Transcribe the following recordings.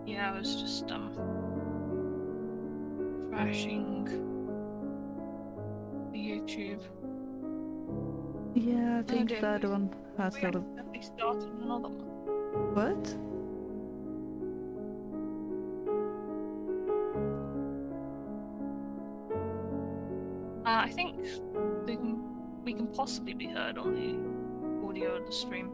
Yeah, I was just refreshing the YouTube. Yeah, I Oh think dear, that one has we sort of... accidentally started another one. What? I think we can possibly be heard on the audio of the stream.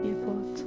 Yeah, what?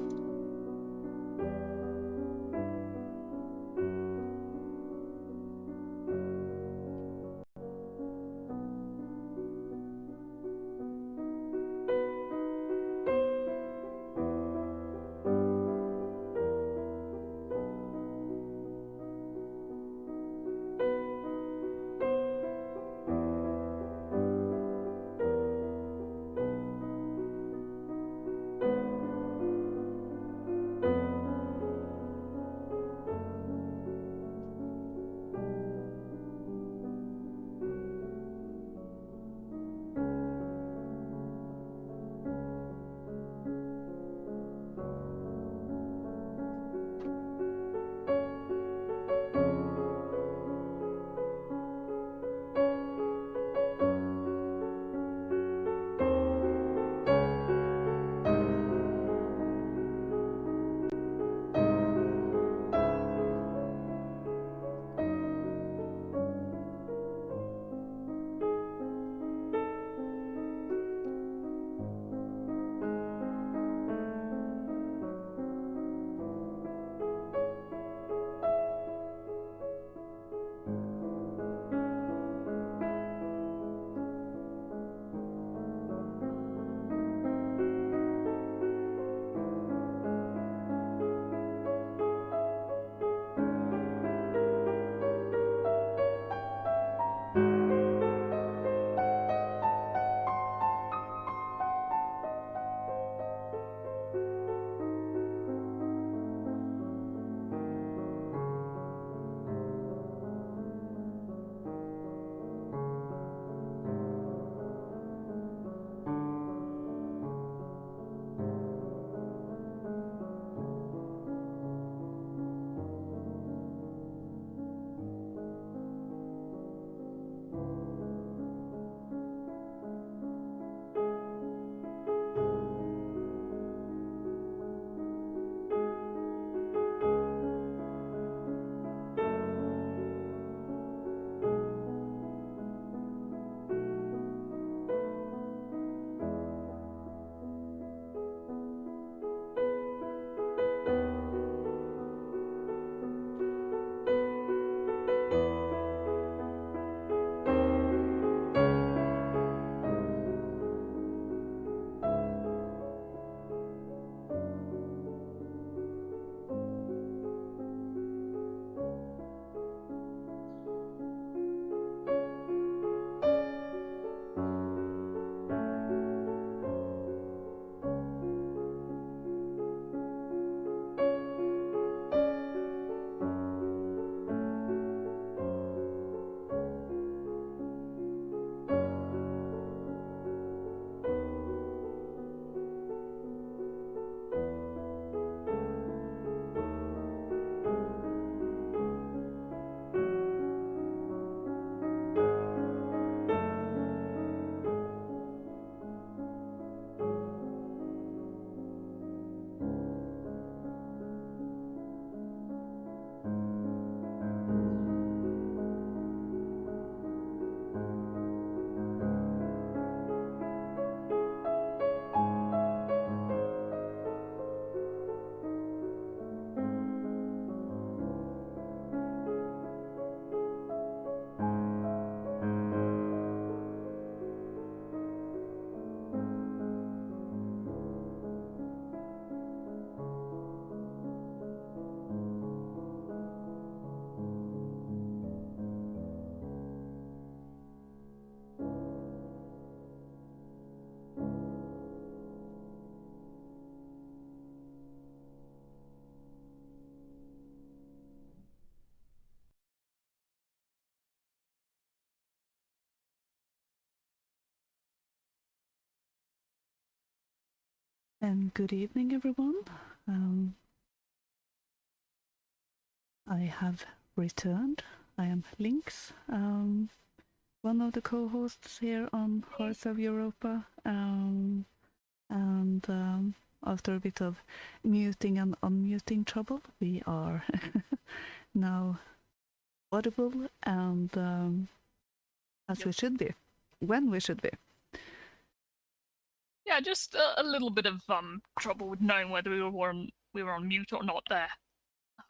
And good evening, everyone. I have returned. I am Lynx, one of the co-hosts here on Hearts of Europa. And after a bit of muting and unmuting trouble, we are now audible and as we should be, when we should be. Yeah, just a little bit of trouble with knowing whether we were on mute or not there.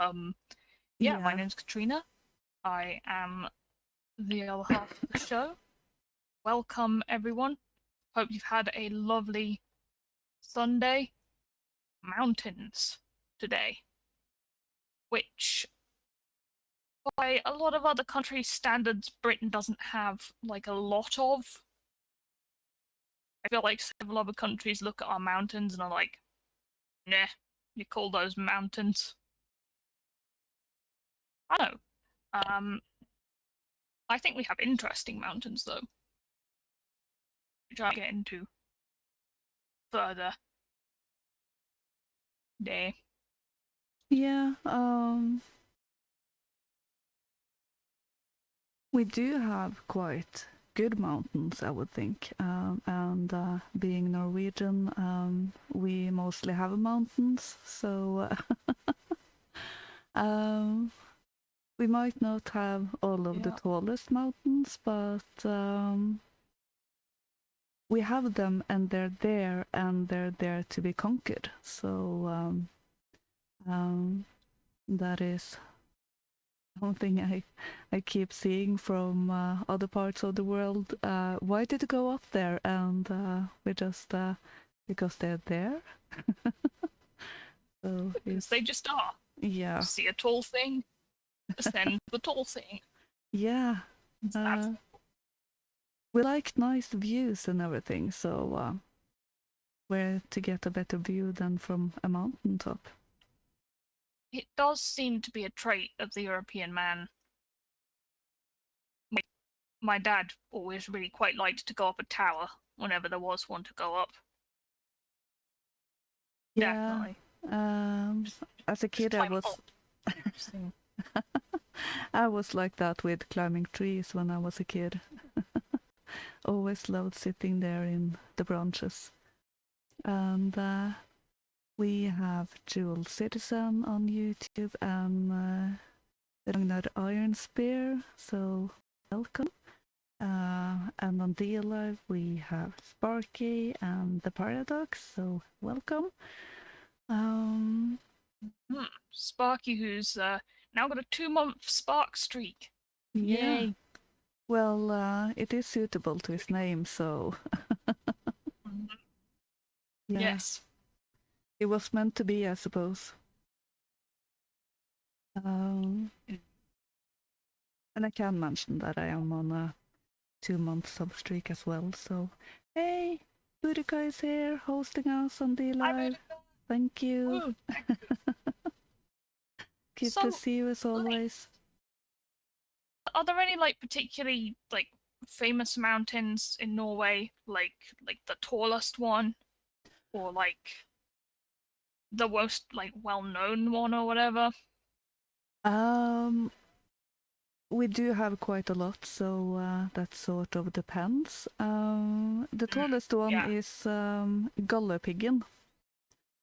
My name's Katrina. I am the other half of the show. Welcome, everyone. Hope you've had a lovely Sunday. Mountains today, which by a lot of other countries' standards, Britain doesn't have like a lot of. I feel like several other countries look at our mountains and are like, nah, you call those mountains? I don't know. I think we have interesting mountains though, which I'll get into further. Day. Yeah, we do have quite good mountains, I would think. And being Norwegian, we mostly have mountains, so we might not have all of the tallest mountains, but we have them, and they're there, and they're there to be conquered. So that is something I keep seeing from other parts of the world. Why did it go up there? And we just because they're there. So because they just are. Yeah. See a tall thing, ascend the tall thing. Yeah. We like nice views and everything, so where to get a better view than from a mountaintop? It does seem to be a trait of the European man. My dad always really quite liked to go up a tower whenever there was one to go up. Yeah. Definitely. As a kid, I was like that with climbing trees when I was a kid. Always loved sitting there in the branches. And we have Jewel Citizen on YouTube and Ragnar Iron Spear, so welcome. And on DLive we have Sparky and The Paradox, so welcome. Sparky, who's now got a 2-month spark streak. Yeah. Yay. Well, it is suitable to his name, so... Yeah. Yes. It was meant to be, I suppose. And I can mention that I am on a 2-month sub streak as well, so... Hey! Boudica is here, hosting us on DLive. Thank you. Good to see you as always. Are there any particularly famous mountains in Norway, like the tallest one, or the most well-known one or whatever? We do have quite a lot, so that sort of depends. The tallest one is Galdhøpiggen,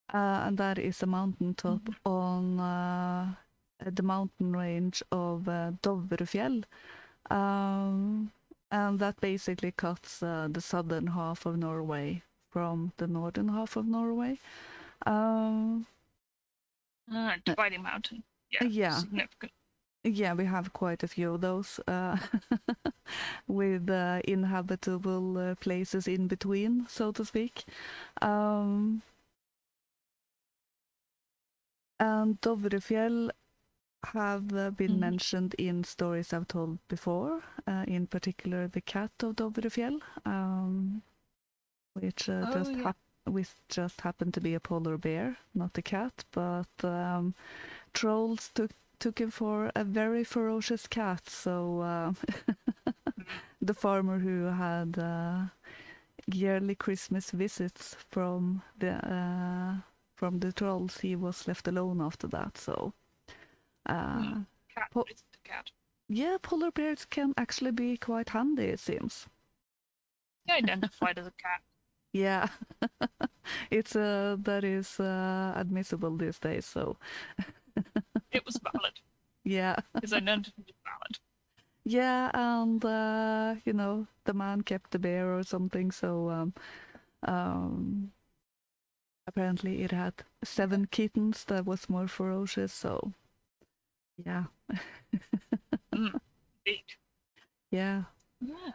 and that is a mountaintop on the mountain range of Dovrefjell, and that basically cuts the southern half of Norway from the northern half of Norway. Dividing mountain. Yeah. Significant. Yeah, we have quite a few of those with inhabitable places in between, so to speak. And Dovrefjell have been mentioned in stories I've told before, in particular the cat of Dovrefjell, which just happened to be a polar bear, not a cat, but trolls took him for a very ferocious cat, so the farmer who had yearly Christmas visits from the trolls, he was left alone after that. So, Cat po- is the cat. yeah, polar bears can actually be quite handy, it seems. He identified as a cat. Yeah, it's that is admissible these days. So, It was valid. yeah, His identity was valid. yeah, and the man kept the bear or something. So, apparently it had 7 kittens that was more ferocious. So, yeah, Indeed. yeah. Yeah.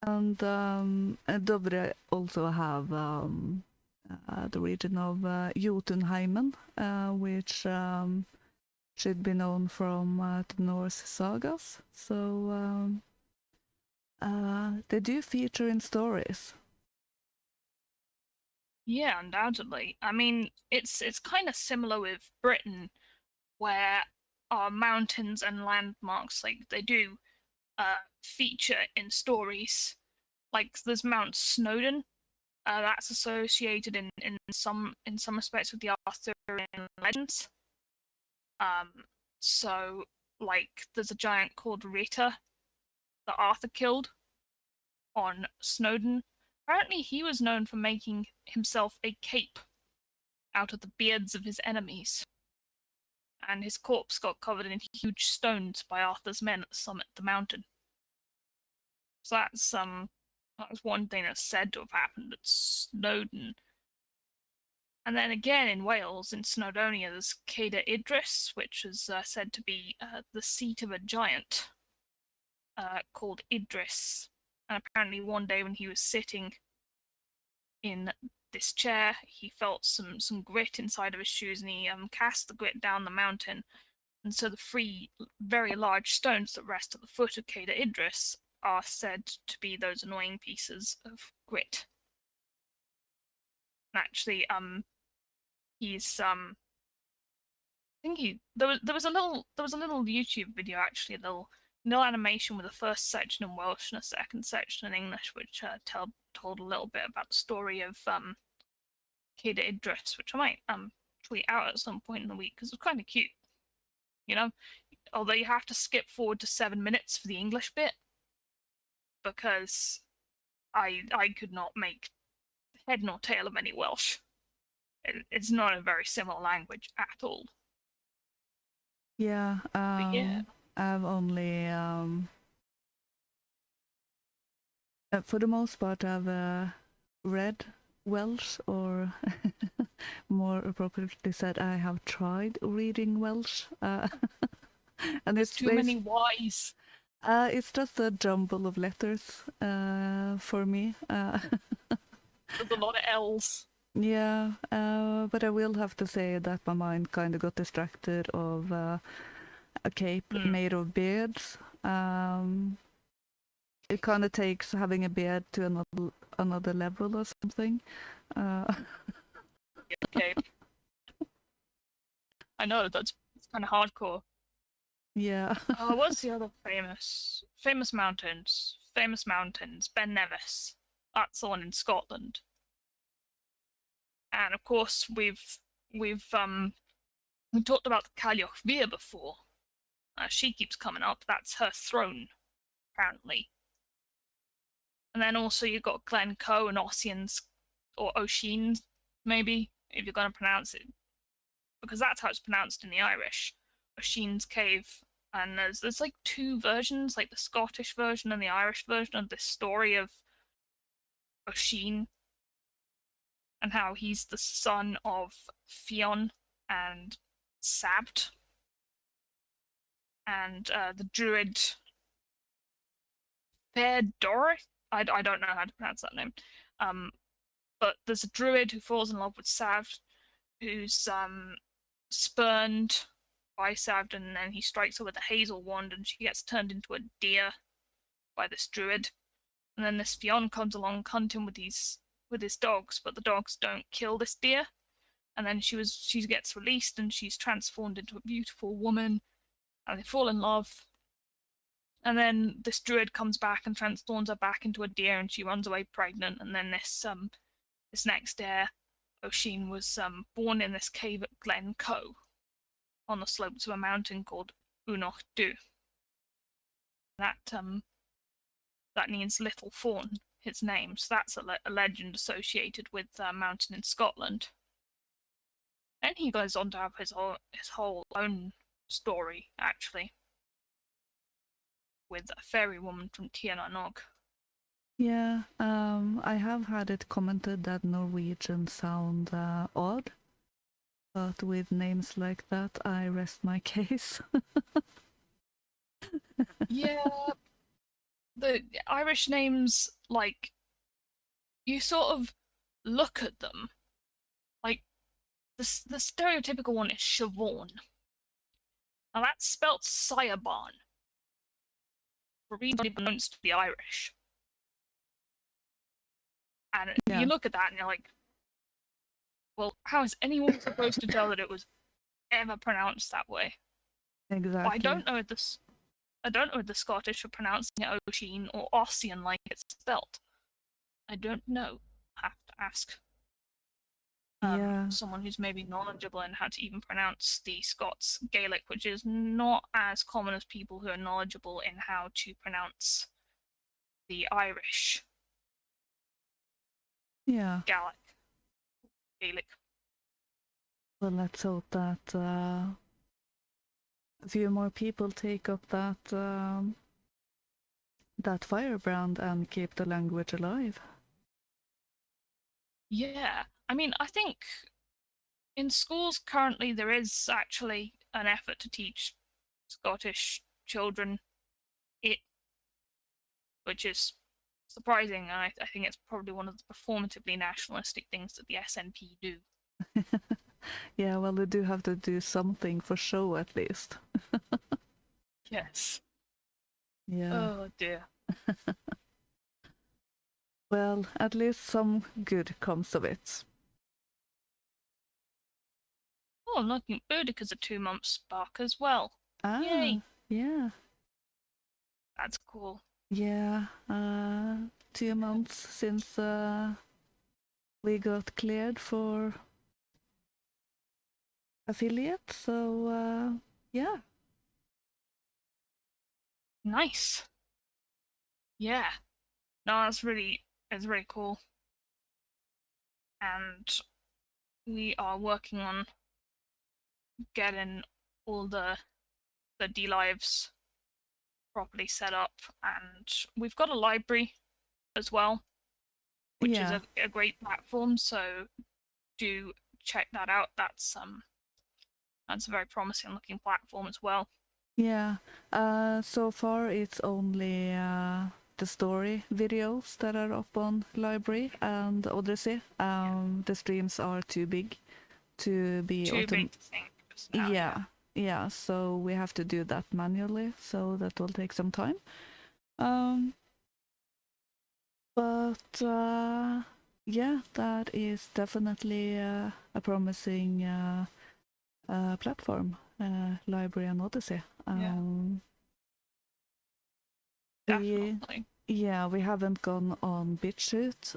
And Dovre also have the region of Jotunheimen, which should be known from the Norse sagas. So they do feature in stories. Yeah, undoubtedly. I mean, it's kind of similar with Britain, where our mountains and landmarks, like they do feature in stories. Like there's Mount Snowdon, that's associated in some respects with the Arthurian legends. So like there's a giant called Rita that Arthur killed on Snowdon. Apparently, he was known for making himself a cape out of the beards of his enemies, and his corpse got covered in huge stones by Arthur's men at the summit of the mountain. So that was one thing that's said to have happened at Snowdon. And then again in Wales, in Snowdonia, there's Cader Idris, which is said to be the seat of a giant called Idris. And apparently, one day when he was sitting in this chair, he felt some grit inside of his shoes, and he cast the grit down the mountain. And so the 3 very large stones that rest at the foot of Cader Idris are said to be those annoying pieces of grit. And actually, he's I think there was a little YouTube video, actually, a little animation with the first section in Welsh and a second section in English, which told a little bit about the story of Cader Idris, which I might tweet out at some point in the week because it's kind of cute, you know. Although you have to skip forward to 7 minutes for the English bit because I could not make head nor tail of any Welsh. It's not a very similar language at all. Yeah, Yeah. I've only for the most part I've read Welsh, or more appropriately said, I have tried reading Welsh. And it's too many Y's. It's just a jumble of letters for me. There's a lot of L's. Yeah, but I will have to say that my mind kind of got distracted of a cape made of beards. It kind of takes having a beard to another level or something. Okay. I know it's kind of hardcore. Yeah. What's the other famous mountains? Famous mountains. Ben Nevis. That's the one in Scotland. And of course, we talked about the Cailleach Mhir before. She keeps coming up. That's her throne, apparently. And then also you've got Glencoe and Ossian's, or Oisin's, maybe, if you're going to pronounce it, because that's how it's pronounced in the Irish. Oisin's Cave. And there's like 2 versions, like the Scottish version and the Irish version of this story of Oisin, and how he's the son of Fionn and Sabt, and the druid Fedoric. I don't know how to pronounce that name. But there's a druid who falls in love with Sabt, who's spurned by Sabt, and then he strikes her with a hazel wand, and she gets turned into a deer by this druid. And then this Fionn comes along hunting with his dogs, but the dogs don't kill this deer. And then she gets released, and she's transformed into a beautiful woman, and they fall in love. And then this druid comes back and transforms her back into a deer, and she runs away pregnant. And then this next heir, Oisin, was born in this cave at Glen Coe, on the slopes of a mountain called Unoch Du. That means Little Fawn, his name. So that's a legend associated with a mountain in Scotland. Then he goes on to have his whole own story, actually, with a fairy woman from Tir na Nog. Yeah, I have had it commented that Norwegian sound odd, but with names like that, I rest my case. Yeah, the Irish names, like, you sort of look at them, like, the stereotypical one is Siobhan. Now that's spelt Siobhan, for reasons pronounced to the Irish. And Yeah. you look at that and you're like, well, how is anyone supposed to tell that it was ever pronounced that way? Exactly. But I don't know if the Scottish are pronouncing it Oisin or Ossian like it's spelt. I don't know. Have to ask someone who's maybe knowledgeable in how to even pronounce the Scots Gaelic, which is not as common as people who are knowledgeable in how to pronounce the Irish Gaelic. Well, let's hope that a few more people take up that firebrand and keep the language alive. Yeah, I mean, I think in schools currently there is actually an effort to teach Scottish children it, which is surprising, and I think it's probably one of the performatively nationalistic things that the SNP do. Yeah, well, they do have to do something for show at least. Yes. Yeah. Oh dear. Well, at least some good comes of it. Oh, I'm looking at Boudica's a 2-month spark as well. Ah, Yay. Yeah. That's cool. Yeah, 2 months since we got cleared for affiliate, so yeah. Nice. Yeah. No, it's really cool. And we are working on getting all the D-Lives properly set up, and we've got a library as well, which is a great platform, so do check that out. That's a very promising looking platform as well. Yeah, so far it's only the story videos that are up on library and Odyssey. The streams are too big to be big to sync just now, yeah, so we have to do that manually, so that will take some time. But yeah, that is definitely a promising platform, library and Odyssey. Definitely. We haven't gone on BitChute,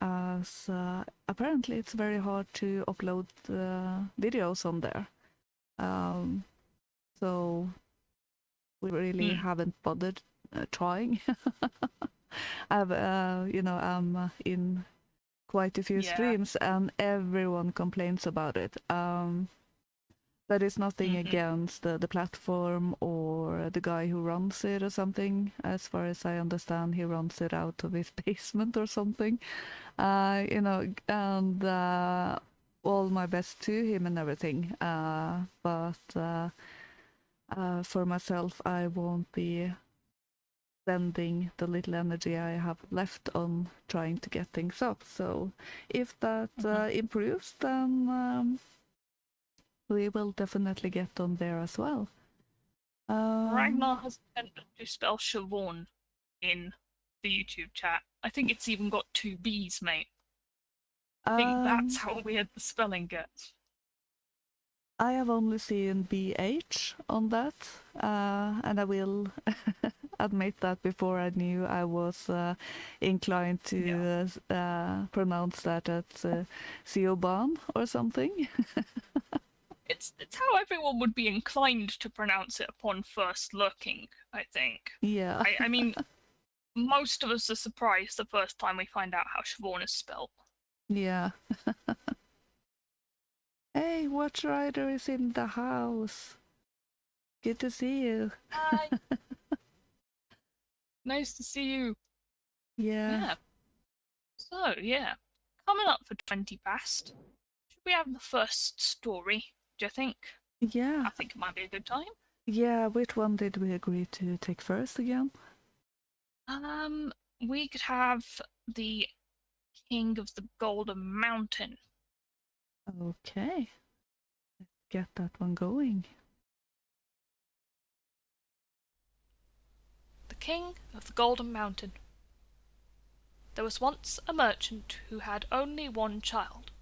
as apparently it's very hard to upload videos on there. So we really haven't bothered trying. I'm in quite a few streams and everyone complains about it. That is nothing against the platform or the guy who runs it or something. As far as I understand, he runs it out of his basement or something. And all my best to him and everything. But for myself, I won't be spending the little energy I have left on trying to get things up. So if that improves, then we will definitely get on there as well. Ragnar has attempted to spell Siobhan in the YouTube chat. I think it's even got 2 B's, mate. I think that's how weird the spelling gets. I have only seen BH on that, and I will admit that before I knew I was inclined to pronounce that as Siobhan or something. It's how everyone would be inclined to pronounce it upon first looking, I think. Yeah. I mean, most of us are surprised the first time we find out how Siobhan is spelled. Yeah. Hey, Watch Rider is in the house. Good to see you. Hi. Nice to see you. Yeah. So, coming up for 20 past. Should we have the first story, do you think? Yeah. I think it might be a good time. Yeah, which one did we agree to take first again? We could have the King of the Golden Mountain. Okay. Let's get that one going. The King of the Golden Mountain. There was once a merchant who had only one child,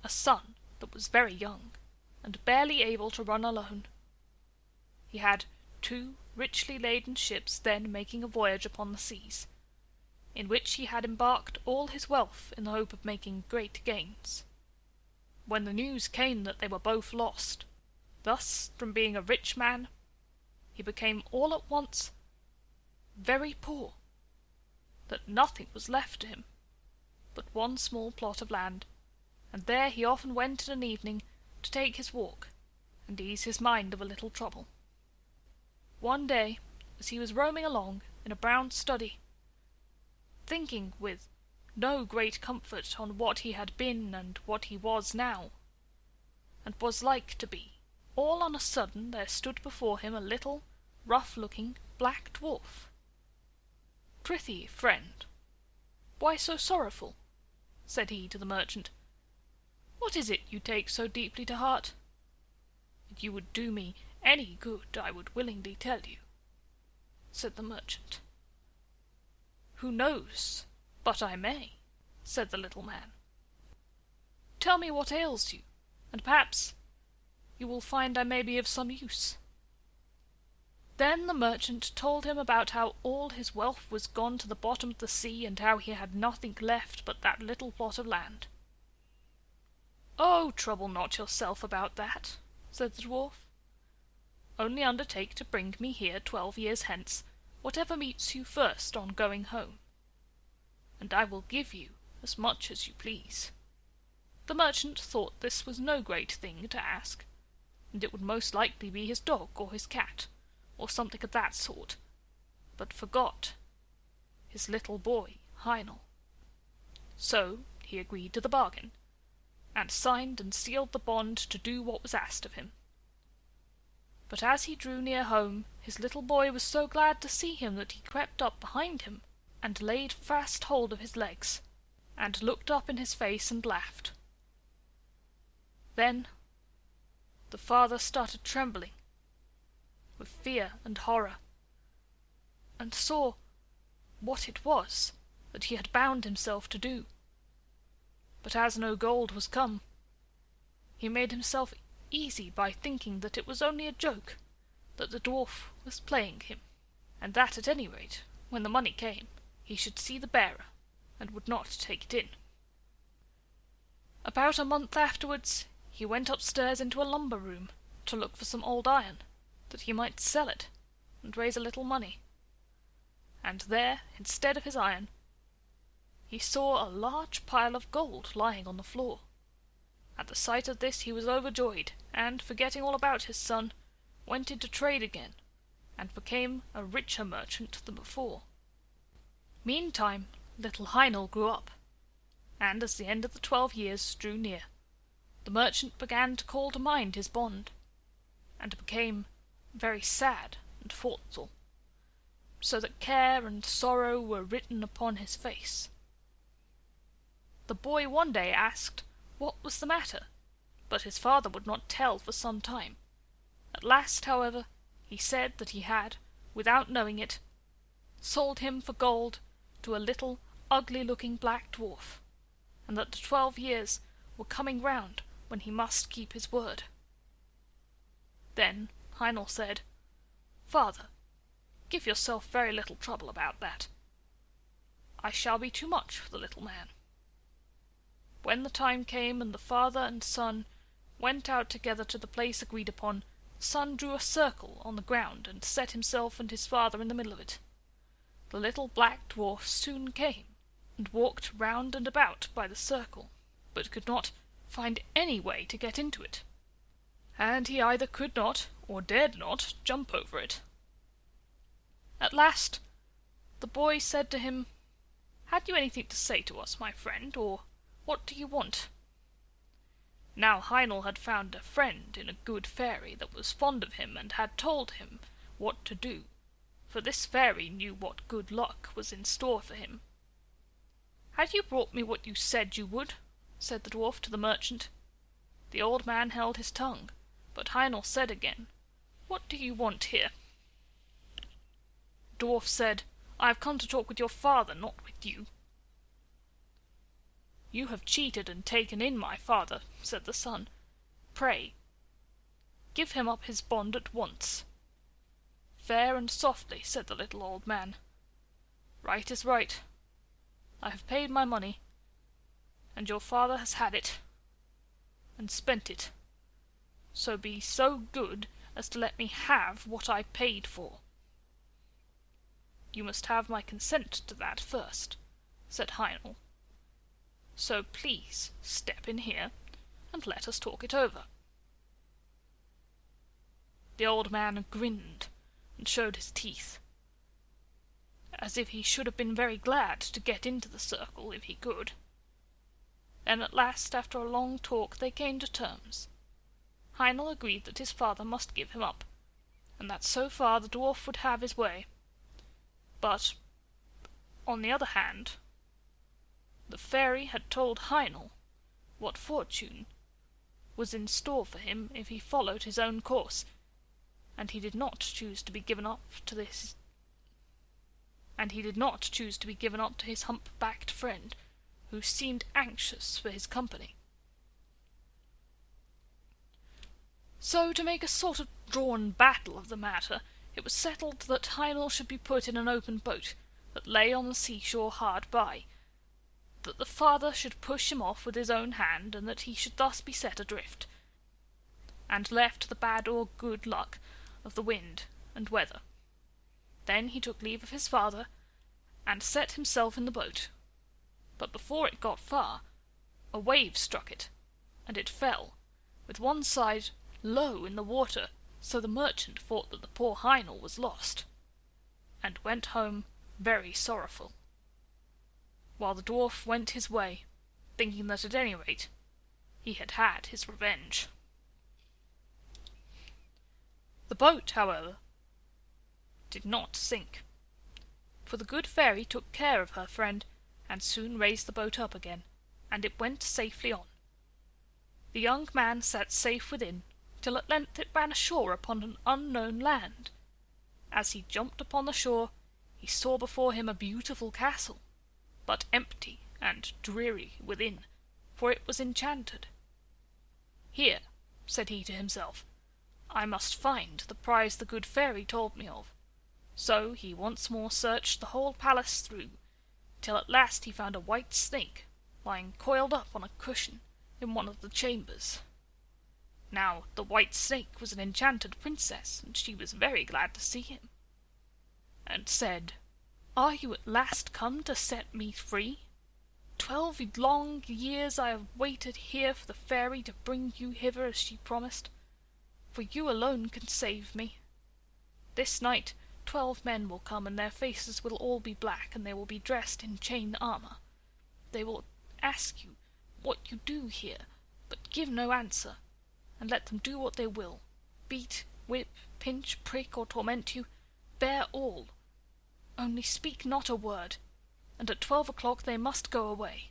a son that was very young, and barely able to run alone. He had 2 richly laden ships then making a voyage upon the seas, in which he had embarked all his wealth in the hope of making great gains. When the news came that they were both lost, thus from being a rich man, he became all at once very poor, that nothing was left to him but one small plot of land, and there he often went in an evening to take his walk and ease his mind of a little trouble. One day, as he was roaming along in a brown study, thinking with no great comfort on what he had been and what he was now, and was like to be, all on a sudden there stood before him a little, rough-looking black dwarf. "Prithee, friend, why so sorrowful?" said he to the merchant. "What is it you take so deeply to heart? If you would do me any good, I would willingly tell you," said the merchant. "Who knows but I may?" said the little man. "Tell me what ails you, and perhaps you will find I may be of some use." Then the merchant told him about how all his wealth was gone to the bottom of the sea, and how he had nothing left but that little plot of land. "Oh, trouble not yourself about that," said the dwarf. "Only undertake to bring me here 12 years hence whatever meets you first on going home, and I will give you as much as you please." The merchant thought this was no great thing to ask, and it would most likely be his dog or his cat, or something of that sort, but forgot his little boy Heinel. So he agreed to the bargain, and signed and sealed the bond to do what was asked of him. But as he drew near home, his little boy was so glad to see him that he crept up behind him, and laid fast hold of his legs, and looked up in his face and laughed. Then the father started trembling with fear and horror, and saw what it was that he had bound himself to do. But as no gold was come, he made himself easy by thinking that it was only a joke, that the dwarf was playing him, and that at any rate, when the money came, he should see the bearer, and would not take it in. About a month afterwards he went upstairs into a lumber room to look for some old iron, that he might sell it and raise a little money. And there, instead of his iron, he saw a large pile of gold lying on the floor. At the sight of this he was overjoyed, and, forgetting all about his son, went into trade again, and became a richer merchant than before. Meantime little Heinel grew up, and as the end of the 12 years drew near, the merchant began to call to mind his bond, and became very sad and thoughtful, so that care and sorrow were written upon his face. The boy one day asked what was the matter, but his father would not tell for some time. At last, however, he said that he had, without knowing it, sold him for gold to a little ugly-looking black dwarf, and that the 12 years were coming round when he must keep his word. Then Heinel said, "Father, give yourself very little trouble about that. I shall be too much for the little man." When the time came and the father and son went out together to the place agreed upon, the son drew a circle on the ground and set himself and his father in the middle of it. The little black dwarf soon came and walked round and about by the circle, but could not find any way to get into it, and he either could not or dared not jump over it. At last the boy said to him, "Had you anything to say to us, my friend, or what do you want?" Now Heinel had found a friend in a good fairy that was fond of him and had told him what to do, for this fairy knew what good luck was in store for him. "Had you brought me what you said you would?" said the dwarf to the merchant. The old man held his tongue, but Heinel said again, "What do you want here?" The dwarf said, "I have come to talk with your father, not with you." "You have cheated and taken in my father," said the son. "Pray, give him up his bond at once." "Fair and softly," said the little old man. "Right is right. I have paid my money, and your father has had it, and spent it. So be so good as to let me have what I paid for." "You must have my consent to that first," said Heinel. "So please step in here, and let us talk it over." The old man grinned and showed his teeth, as if he should have been very glad to get into the circle if he could. Then at last, after a long talk, they came to terms. Heinel agreed that his father must give him up, and that so far the dwarf would have his way. But, on the other hand, the fairy had told Heinel what fortune was in store for him if he followed his own course, and he did not choose to be given up to his hump-backed friend, who seemed anxious for his company. So, to make a sort of drawn battle of the matter, it was settled that Heinel should be put in an open boat that lay on the seashore hard by, that the father should push him off with his own hand, and that he should thus be set adrift, and left to the bad or good luck of the wind and weather. Then he took leave of his father, and set himself in the boat. But before it got far, a wave struck it, and it fell, with one side low in the water, so the merchant thought that the poor Heinel was lost, and went home very sorrowful, while the dwarf went his way, thinking that at any rate he had had his revenge. The boat, however, did not sink, for the good fairy took care of her friend, and soon raised the boat up again, and it went safely on. The young man sat safe within, till at length it ran ashore upon an unknown land. As he jumped upon the shore, he saw before him a beautiful castle, but empty and dreary within, for it was enchanted. "Here," said he to himself, "I must find the prize the good fairy told me of." So he once more searched the whole palace through, till at last he found a white snake lying coiled up on a cushion in one of the chambers. Now the white snake was an enchanted princess, and she was very glad to see him, and said, "Are you at last come to set me free? 12 long years I have waited here for the fairy to bring you hither as she promised, for you alone can save me. This night 12 men will come, and their faces will all be black, and they will be dressed in chain armor. They will ask you what you do here, but give no answer, and let them do what they will, beat, whip, pinch, prick, or torment you, bear all. Only speak not a word, and at 12 o'clock they must go away.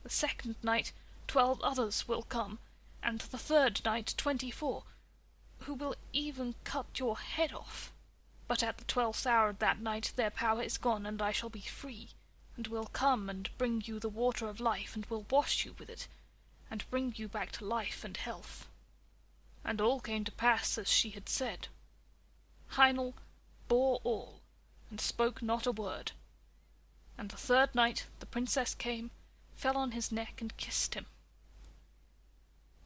The second night 12 others will come, and the third night 24, who will even cut your head off. But at the 12th hour of that night their power is gone, and I shall be free, and will come and bring you the water of life, and will wash you with it, and bring you back to life and health. and all came to pass as she had said. Heinel bore all, and spoke not a word. And the third night the princess came, fell on his neck, and kissed him.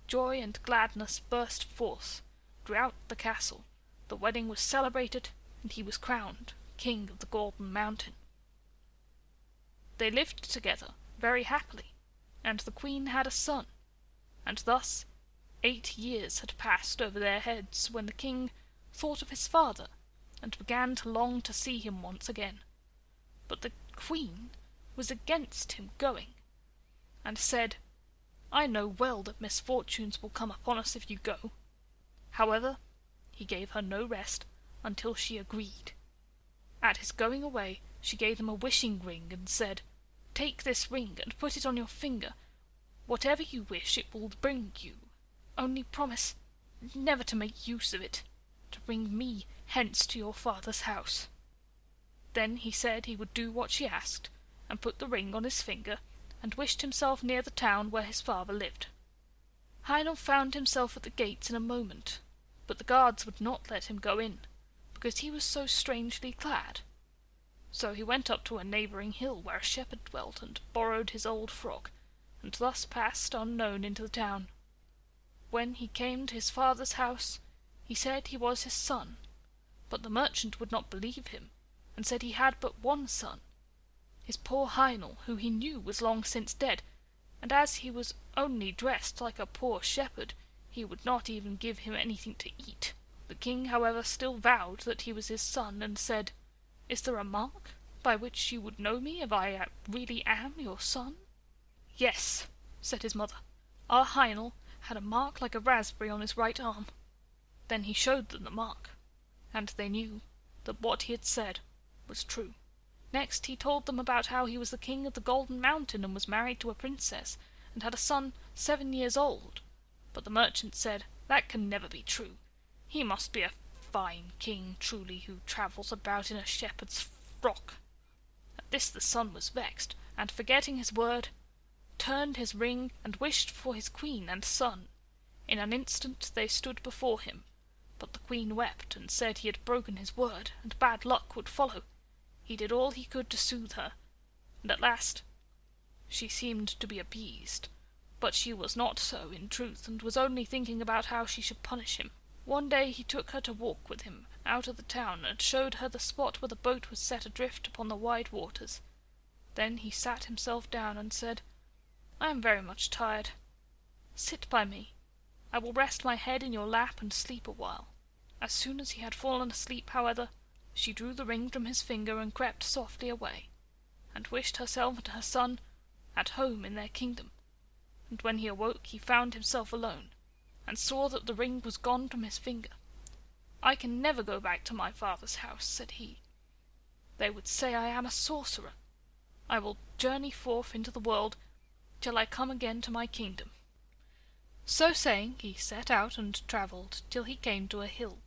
Joy and gladness burst forth throughout the castle. The wedding was celebrated, and he was crowned King of the Golden Mountain. They lived together very happily, and the queen had a son, and thus 8 years had passed over their heads when the king thought of his father, and began to long to see him once again. But the queen was against him going, and said, "I know well that misfortunes will come upon us if you go." However, he gave her no rest until she agreed. At his going away she gave him a wishing ring, and said, "Take this ring and put it on your finger. Whatever you wish it will bring you. Only promise never to make use of it, to bring me hence to your father's house." Then he said he would do what she asked, and put the ring on his finger, and wished himself near the town where his father lived. Heinel found himself at the gates in a moment, but the guards would not let him go in, because he was so strangely clad. So he went up to a neighbouring hill where a shepherd dwelt, and borrowed his old frock, and thus passed unknown into the town. When he came to his father's house, he said he was his son, but the merchant would not believe him, and said he had but one son, his poor Heinel, who he knew was long since dead, and as he was only dressed like a poor shepherd, he would not even give him anything to eat. The king, however, still vowed that he was his son, and said, "Is there a mark by which you would know me if I really am your son?" "Yes," said his mother. "Our Heinel had a mark like a raspberry on his right arm." Then he showed them the mark, and they knew that what he had said was true. Next he told them about how he was the king of the Golden Mountain, and was married to a princess, and had a son 7 years old. But the merchant said, "That can never be true. He must be a fine king truly, who travels about in a shepherd's frock." At this the son was vexed, and forgetting his word, turned his ring and wished for his queen and son. In an instant they stood before him, but the queen wept, and said he had broken his word, and bad luck would follow. He did all he could to soothe her, and at last she seemed to be appeased, but she was not so in truth, and was only thinking about how she should punish him. One day he took her to walk with him out of the town, and showed her the spot where the boat was set adrift upon the wide waters. Then he sat himself down and said, "I am very much tired. Sit by me. I will rest my head in your lap and sleep a while." As soon as he had fallen asleep, however, she drew the ring from his finger and crept softly away, and wished herself and her son at home in their kingdom. And when he awoke he found himself alone, and saw that the ring was gone from his finger. "I can never go back to my father's house," said he. "They would say I am a sorcerer. I will journey forth into the world till I come again to my kingdom." So saying, he set out and travelled till he came to a hill,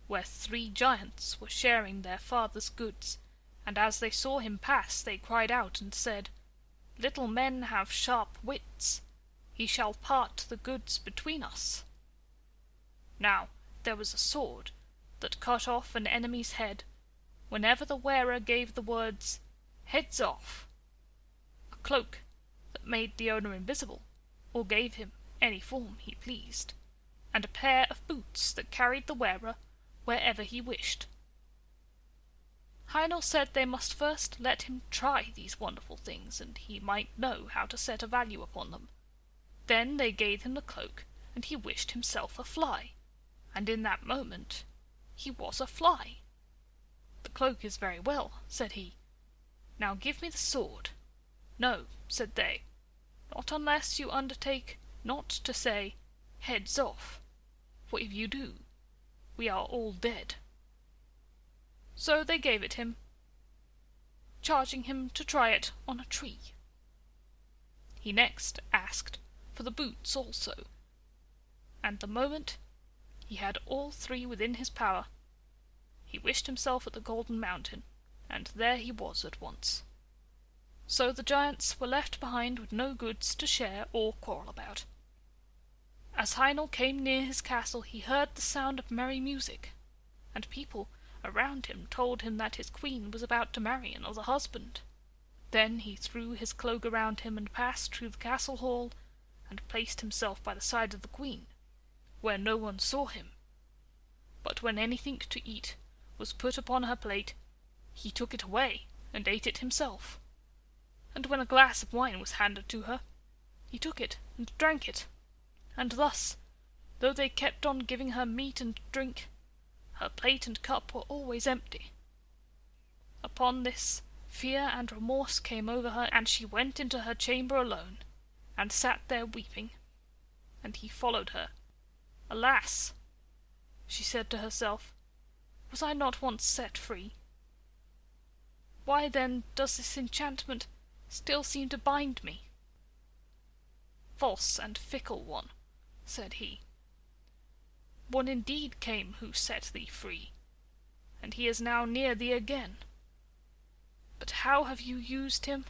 where 3 giants were sharing their father's goods, and as they saw him pass they cried out and said, "Little men have sharp wits. He shall part the goods between us." Now there was a sword that cut off an enemy's head whenever the wearer gave the words, "Heads off," a cloak that made the owner invisible, or gave him any form he pleased, and a pair of boots that carried the wearer wherever he wished. Heinel said they must first let him try these wonderful things, and he might know how to set a value upon them. Then they gave him the cloak, and he wished himself a fly, and in that moment he was a fly. "The cloak is very well," said he. "Now give me the sword." "No," said they, "not unless you undertake not to say 'Heads off,' for if you do, we are all dead." So they gave it him, charging him to try it on a tree. He next asked for the boots also, and the moment he had all 3 within his power, he wished himself at the Golden Mountain, and there he was at once. So the giants were left behind with no goods to share or quarrel about. As Heinel came near his castle, he heard the sound of merry music, and people around him told him that his queen was about to marry another husband. Then he threw his cloak around him and passed through the castle hall, and placed himself by the side of the queen, where no one saw him. But when anything to eat was put upon her plate, he took it away and ate it himself. And when a glass of wine was handed to her, he took it and drank it. And thus, though they kept on giving her meat and drink, her plate and cup were always empty. Upon this, fear and remorse came over her, and she went into her chamber alone, and sat there weeping. And he followed her. Alas, she said to herself, was I not once set free? Why then does this enchantment still seem to bind me? False and fickle one, said he. One indeed came who set thee free, and he is now near thee again. But how have you used him?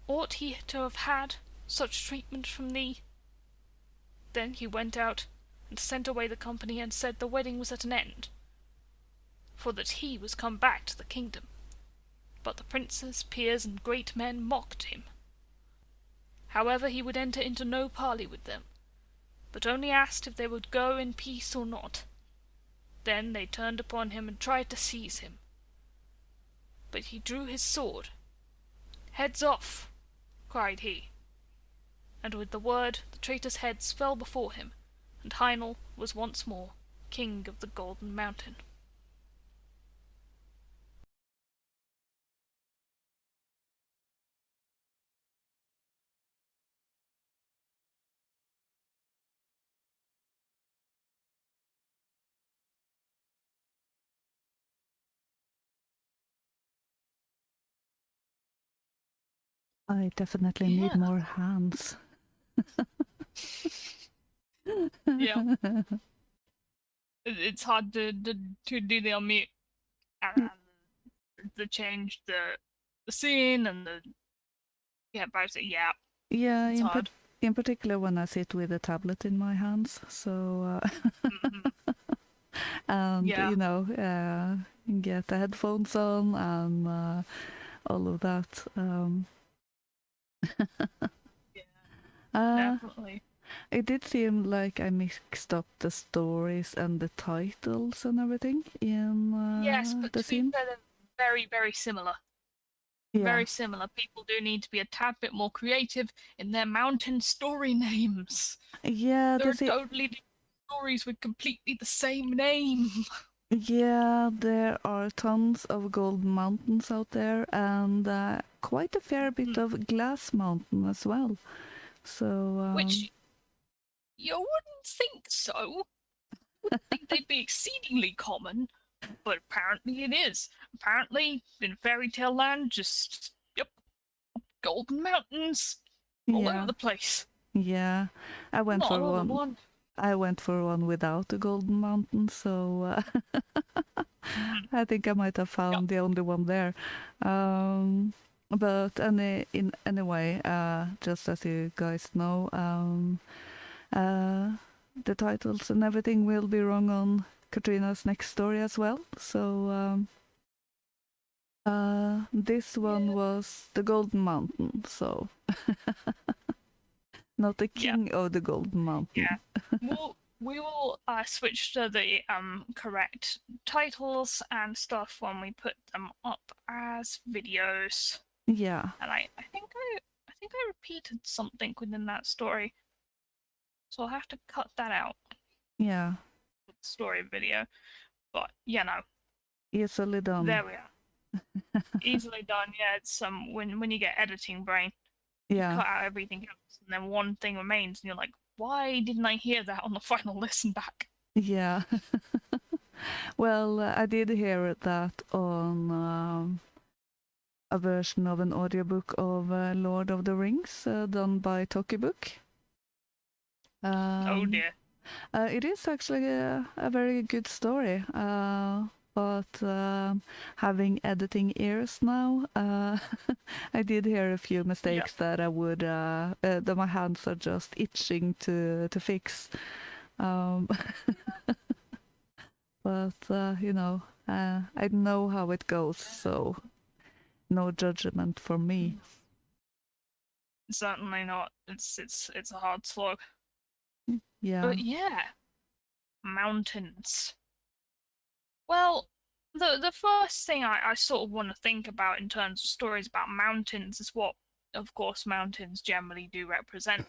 Ought he to have had such treatment from thee? Then he went out and sent away the company, and said the wedding was at an end, for that he was come back to the kingdom. But the princes, peers, and great men mocked him. However, he would enter into no parley with them, but only asked if they would go in peace or not. Then they turned upon him and tried to seize him. But he drew his sword. "Heads off!" cried he. And with the word the traitors' heads fell before him, and Heinel was once more king of the Golden Mountain. I definitely need Yeah. more hands. Yeah. It's hard to do the unmute and to change the scene and the both. Yeah, Yeah, it's hard. in particular when I sit with a tablet in my hands. So, Mhm. and Yeah. you know, get the headphones on and all of that. Uh, Definitely. it did seem like I mixed up the stories and the titles and everything in Yes, but the to be scene. fair, they're very, very similar. Yeah, Very similar. People do need to be a tad bit more creative in their mountain story names. yeah, There are totally different stories with completely the same name. yeah. There are tons of gold mountains out there, and quite a fair bit of glass mountain as well. So, Which you wouldn't think so. Would think they'd be exceedingly common, but apparently it is. Apparently, in fairy tale land, just golden mountains all yeah, over the place. yeah. I went Not for another one. one. I went for one without a golden mountain, so I think I might have found the only one there. But anyway, just as you guys know, the titles and everything will be wrong on Katrina's next story as well. So this one was the Golden Mountain, so not the king of the Golden Mountain. Yeah. We will switch to the correct titles and stuff when we put them up as videos. Yeah. And I think I repeated something within that story, so I'll have to cut that out. Yeah. With the story video, but yeah, no. Easily done. There we are. Easily done. Yeah, it's when you get editing brain, yeah, you cut out everything else, and then one thing remains, and you're like, why didn't I hear that on the final listen back? Yeah. Well, I did hear that on a version of an audiobook of Lord of the Rings done by Tokibook. Oh dear. It is actually a very good story but having editing ears now, I did hear a few mistakes that I would that my hands are just itching to fix. But you know, I know how it goes, so no judgment for me. Certainly not. It's a hard slog. Yeah. But yeah, mountains. Well, the first thing I sort of want to think about in terms of stories about mountains is what, of course, mountains generally do represent.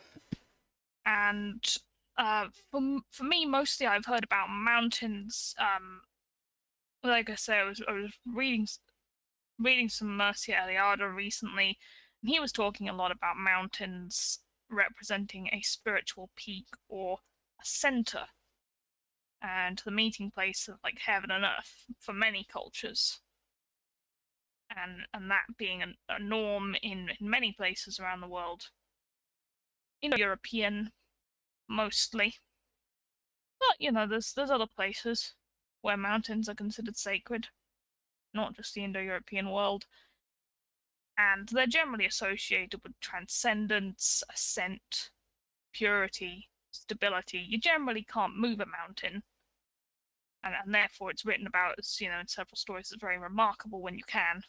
And for me, mostly I've heard about mountains. Like I say, I was reading some Mircea Eliade recently, and he was talking a lot about mountains representing a spiritual peak or a center and the meeting place of like heaven and earth for many cultures, and that being a norm in many places around the world. European mostly, but there's other places where mountains are considered sacred, not just the Indo-European world, and they're generally associated with transcendence, ascent, purity, stability. You generally can't move a mountain, and therefore it's written about as, in several stories, as very remarkable when you can.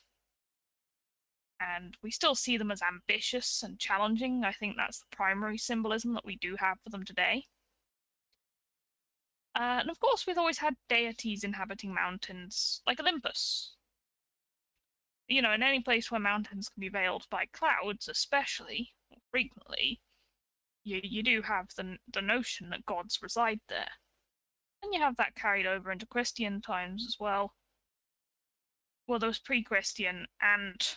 And we still see them as ambitious and challenging. I think that's the primary symbolism that we do have for them today. And of course, we've always had deities inhabiting mountains, like Olympus. In any place where mountains can be veiled by clouds, especially, frequently, you do have the notion that gods reside there. And you have that carried over into Christian times as well. Well, there was pre-Christian and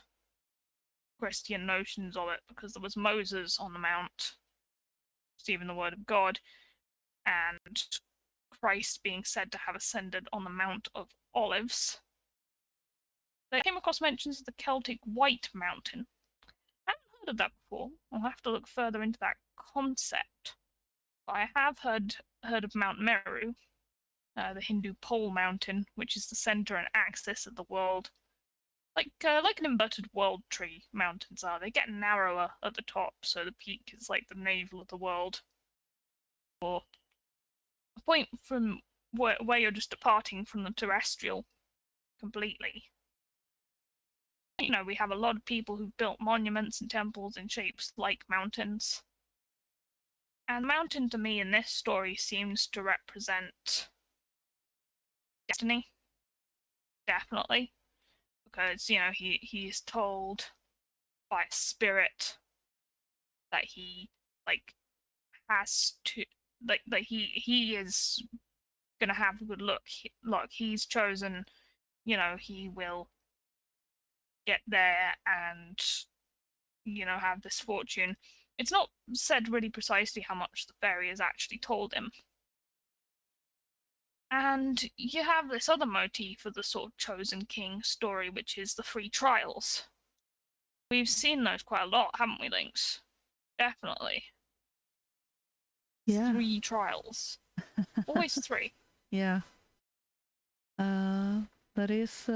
Christian notions of it, because there was Moses on the Mount, receiving the word of God, and Christ being said to have ascended on the Mount of Olives. They came across mentions of the Celtic White Mountain. I haven't heard of that before. I'll have to look further into that concept. But I have heard of Mount Meru, the Hindu pole mountain, which is the center and axis of the world. Like an inverted world tree, mountains are. They get narrower at the top, so the peak is like the navel of the world. Or a point from where you're just departing from the terrestrial completely. We have a lot of people who've built monuments and temples in shapes like mountains. And mountain to me in this story seems to represent destiny. Definitely. Because, he is told by a spirit that he has to that he is gonna have a good luck. He's chosen, he will get there and have this fortune. It's not said really precisely how much the fairy has actually told him. And you have this other motif of the sort of chosen king story, which is the 3 trials. We've seen those quite a lot, haven't we, Lynx? Definitely. Yeah. 3 trials. Always 3. Yeah. That is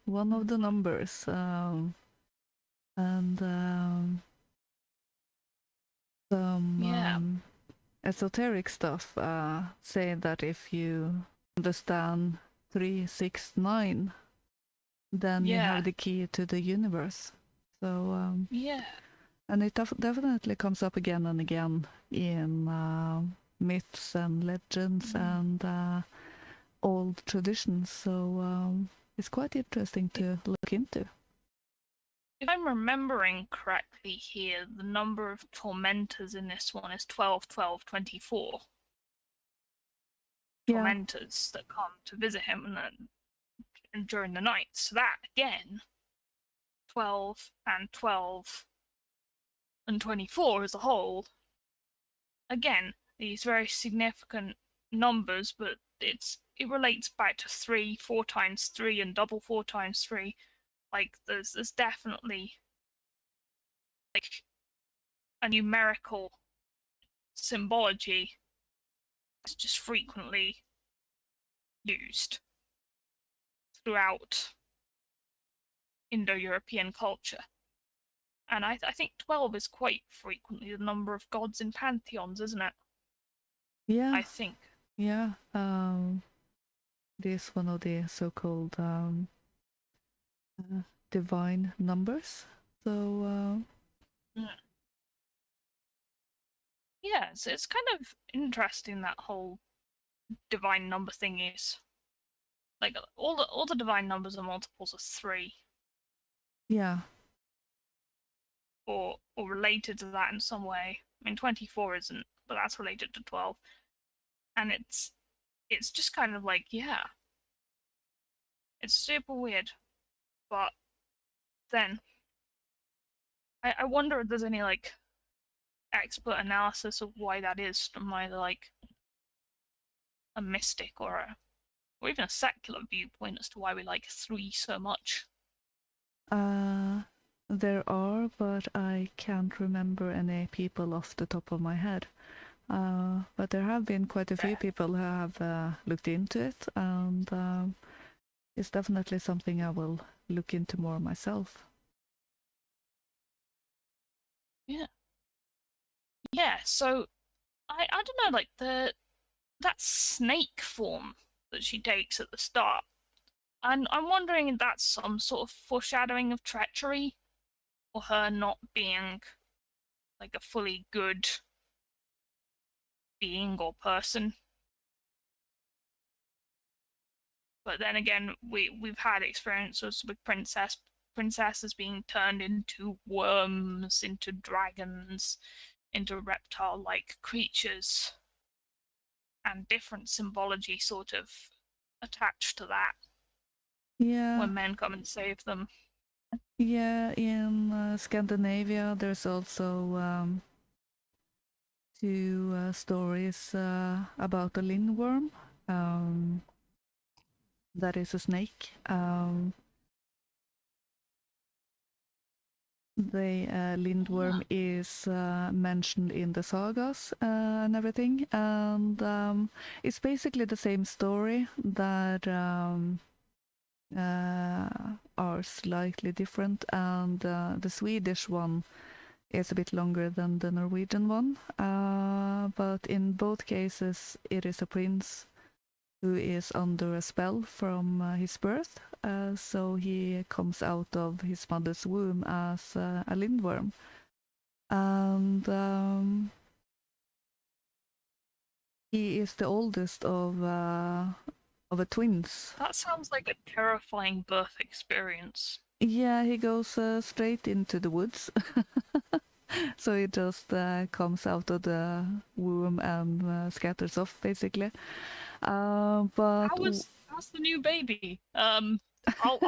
one of the numbers. And some esoteric stuff saying that if you understand 369, then you have the key to the universe. So and it definitely comes up again and again in myths and legends and old traditions. So it's quite interesting to look into. If I'm remembering correctly here, the number of tormentors in this one is 12, 12, 24. Tormentors that come to visit him and during the night. So that, again, 12 and 12 and 24 as a whole. Again, these very significant numbers, but it relates back to 3, 4 times 3, and double 4 times 3. Like, there's definitely like a numerical symbology that's just frequently used. throughout Indo-European culture. And I think 12 is quite frequently the number of gods in pantheons, isn't it? Yeah, I think. yeah. It is one of the so-called divine numbers. So Yeah, so it's kind of interesting, that whole divine number thing is. Like, all the divine numbers are multiples of 3, yeah, or related to that in some way. I mean, 24 isn't, but that's related to 12. And it's just kind of like, yeah, it's super weird. But then I wonder if there's any like expert analysis of why that is from either like a mystic or even a secular viewpoint as to why we like 3 so much. there are, but I can't remember any people off the top of my head. But there have been quite a few people who have looked into it, and it's definitely something I will look into more myself. Yeah. Yeah, so I don't know, like that snake form that she takes at the start. And I'm wondering if that's some sort of foreshadowing of treachery, or her not being like a fully good being or person. But then again, we've had experiences with princesses being turned into worms, into dragons, into reptile-like creatures, and different symbology sort of attached to that Yeah, when men come and save them. yeah. In Scandinavia, there's also two stories about a lindworm. That is a snake. The lindworm is mentioned in the sagas and everything, and it's basically the same story that are slightly different, and the Swedish one is a bit longer than the Norwegian one, but in both cases it is a prince who is under a spell from his birth, so he comes out of his mother's womb as a lindworm. And he is the oldest of a twins. That sounds like a terrifying birth experience. Yeah, he goes straight into the woods. So he just comes out of the womb and scatters off, basically. But how's the new baby? I'll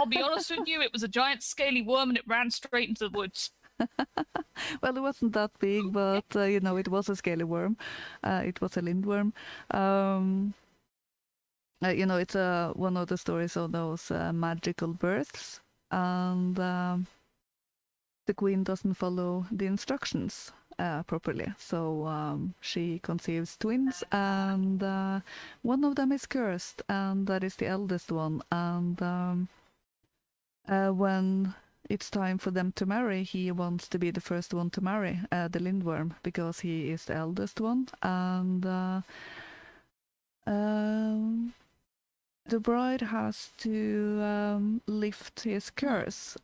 be honest with you, it was a giant scaly worm and it ran straight into the woods. well, it wasn't that big, but it was a scaly worm. It was a lindworm. It's one of the stories of those magical births, and the queen doesn't follow the instructions properly, so she conceives twins, and one of them is cursed, and that is the eldest one. And when it's time for them to marry, he wants to be the first one to marry the lindworm because he is the eldest one, and the bride has to lift his curse.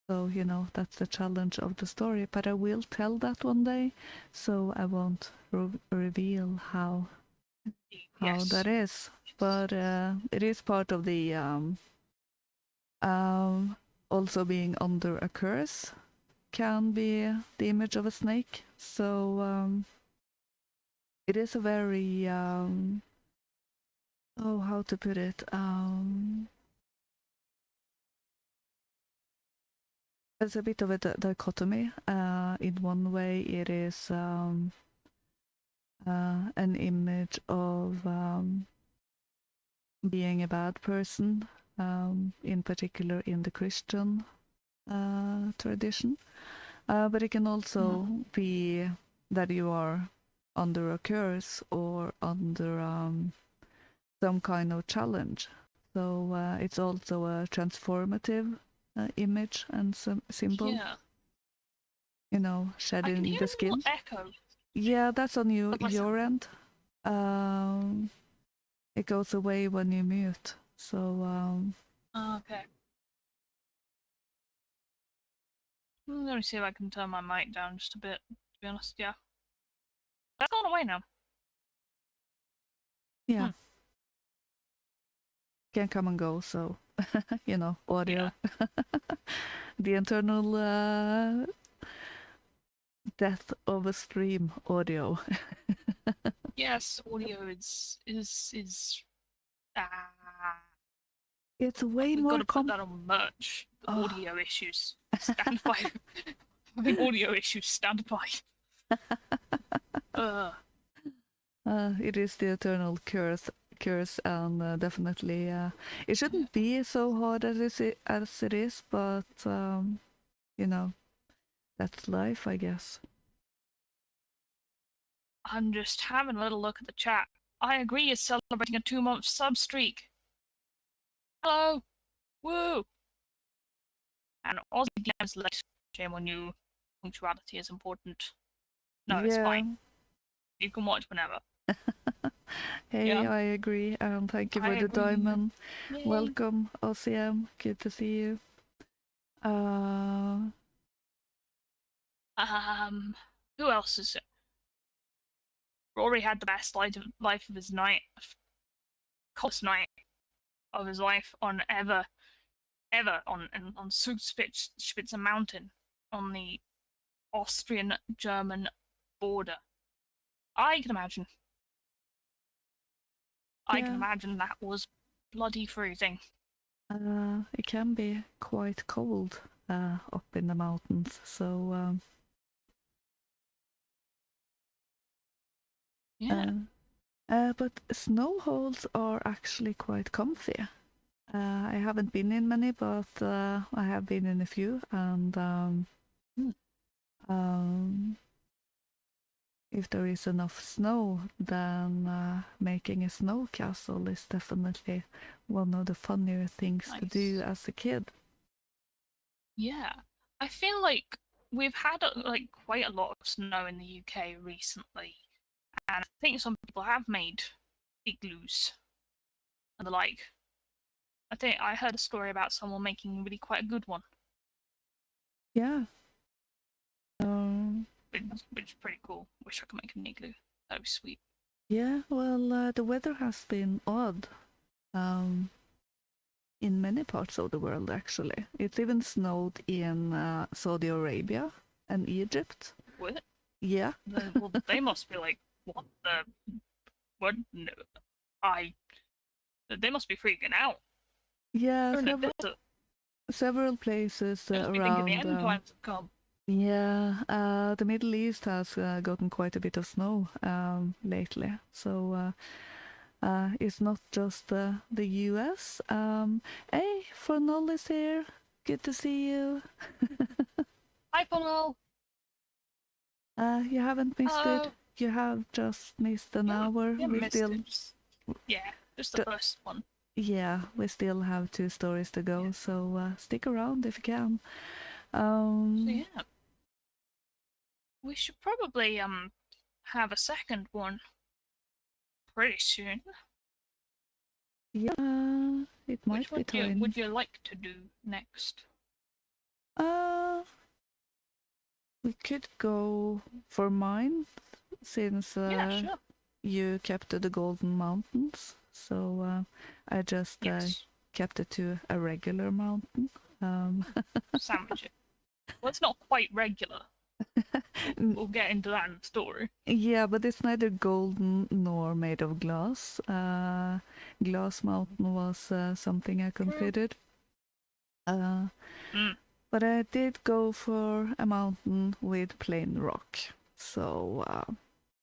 So, that's the challenge of the story. But I will tell that one day, so I won't reveal how that is. But it is part of the also being under a curse can be the image of a snake. So it is a very how to put it? It's a bit of a dichotomy. In one way, it is an image of being a bad person, in particular in the Christian tradition. But it can also be that you are under a curse or under some kind of challenge. So it's also a transformative image and symbol. Yeah. You know, I can shedding hear the a little skin. echo. Yeah, that's on Of myself. your end. It goes away when you mute. So Okay. Let me see if I can turn my mic down just a bit, to be honest, yeah. That's gone away now. yeah, can come and go. So you know, audio. Yeah. The internal death of a stream audio. Yes, audio is It's way we've more got to put that on merch. Oh. Audio issues. Stand by. Having audio issues, stand by. It is the eternal curse, and definitely it shouldn't be so hard as it is, but you know, that's life, I guess. I'm just having a little look at the chat. I agree is celebrating a 2-month sub streak. Hello! Woo! And Aussie DMs late. Shame on you. Punctuality is important. No, it's fine. You can watch whenever. Hey, Yeah. I agree, and thank you for the diamond. Yay. Welcome, OCM. Good to see you. Who else is it? Rory had the best life of his night, coolest night of his life on ever on Zugspitze Mountain on the Austrian-German border. I can imagine. I can imagine that was bloody freezing. It can be quite cold up in the mountains, so yeah. But snow holes are actually quite comfy. I haven't been in many, but I have been in a few, and if there is enough snow, then making a snow castle is definitely one of the funnier things to do as a kid. Yeah, I feel like we've had like quite a lot of snow in the UK recently, and I think some people have made igloos and the like. I think I heard a story about someone making really quite a good one. Yeah. Which is pretty cool. Wish I could make an igloo. That'd be sweet. Yeah, well, the weather has been odd in many parts of the world, actually. It's even snowed in Saudi Arabia and Egypt. What? Yeah. Well, they must be like, what the... What? No, they must be freaking out. Yeah, several places around. The end times have come. Yeah, the Middle East has gotten quite a bit of snow lately, so it's not just the US. Hey, Fornol is here. Good to see you. Hi, Fornol. You haven't missed it. You have just missed an hour. We still... Yeah, just the first one. Yeah, we still have 2 stories to go, so stick around if you can. So yeah, we should probably have a second one pretty soon. Yeah, it might be time. Would you like to do next? We could go for mine, since yeah, sure. You kept the Golden Mountains, so I just kept it to a regular mountain. Sandwich it. Well, it's not quite regular. We'll get into that in the story. Yeah, but it's neither golden nor made of glass. Glass Mountain was something I considered. But I did go for a mountain with plain rock. So,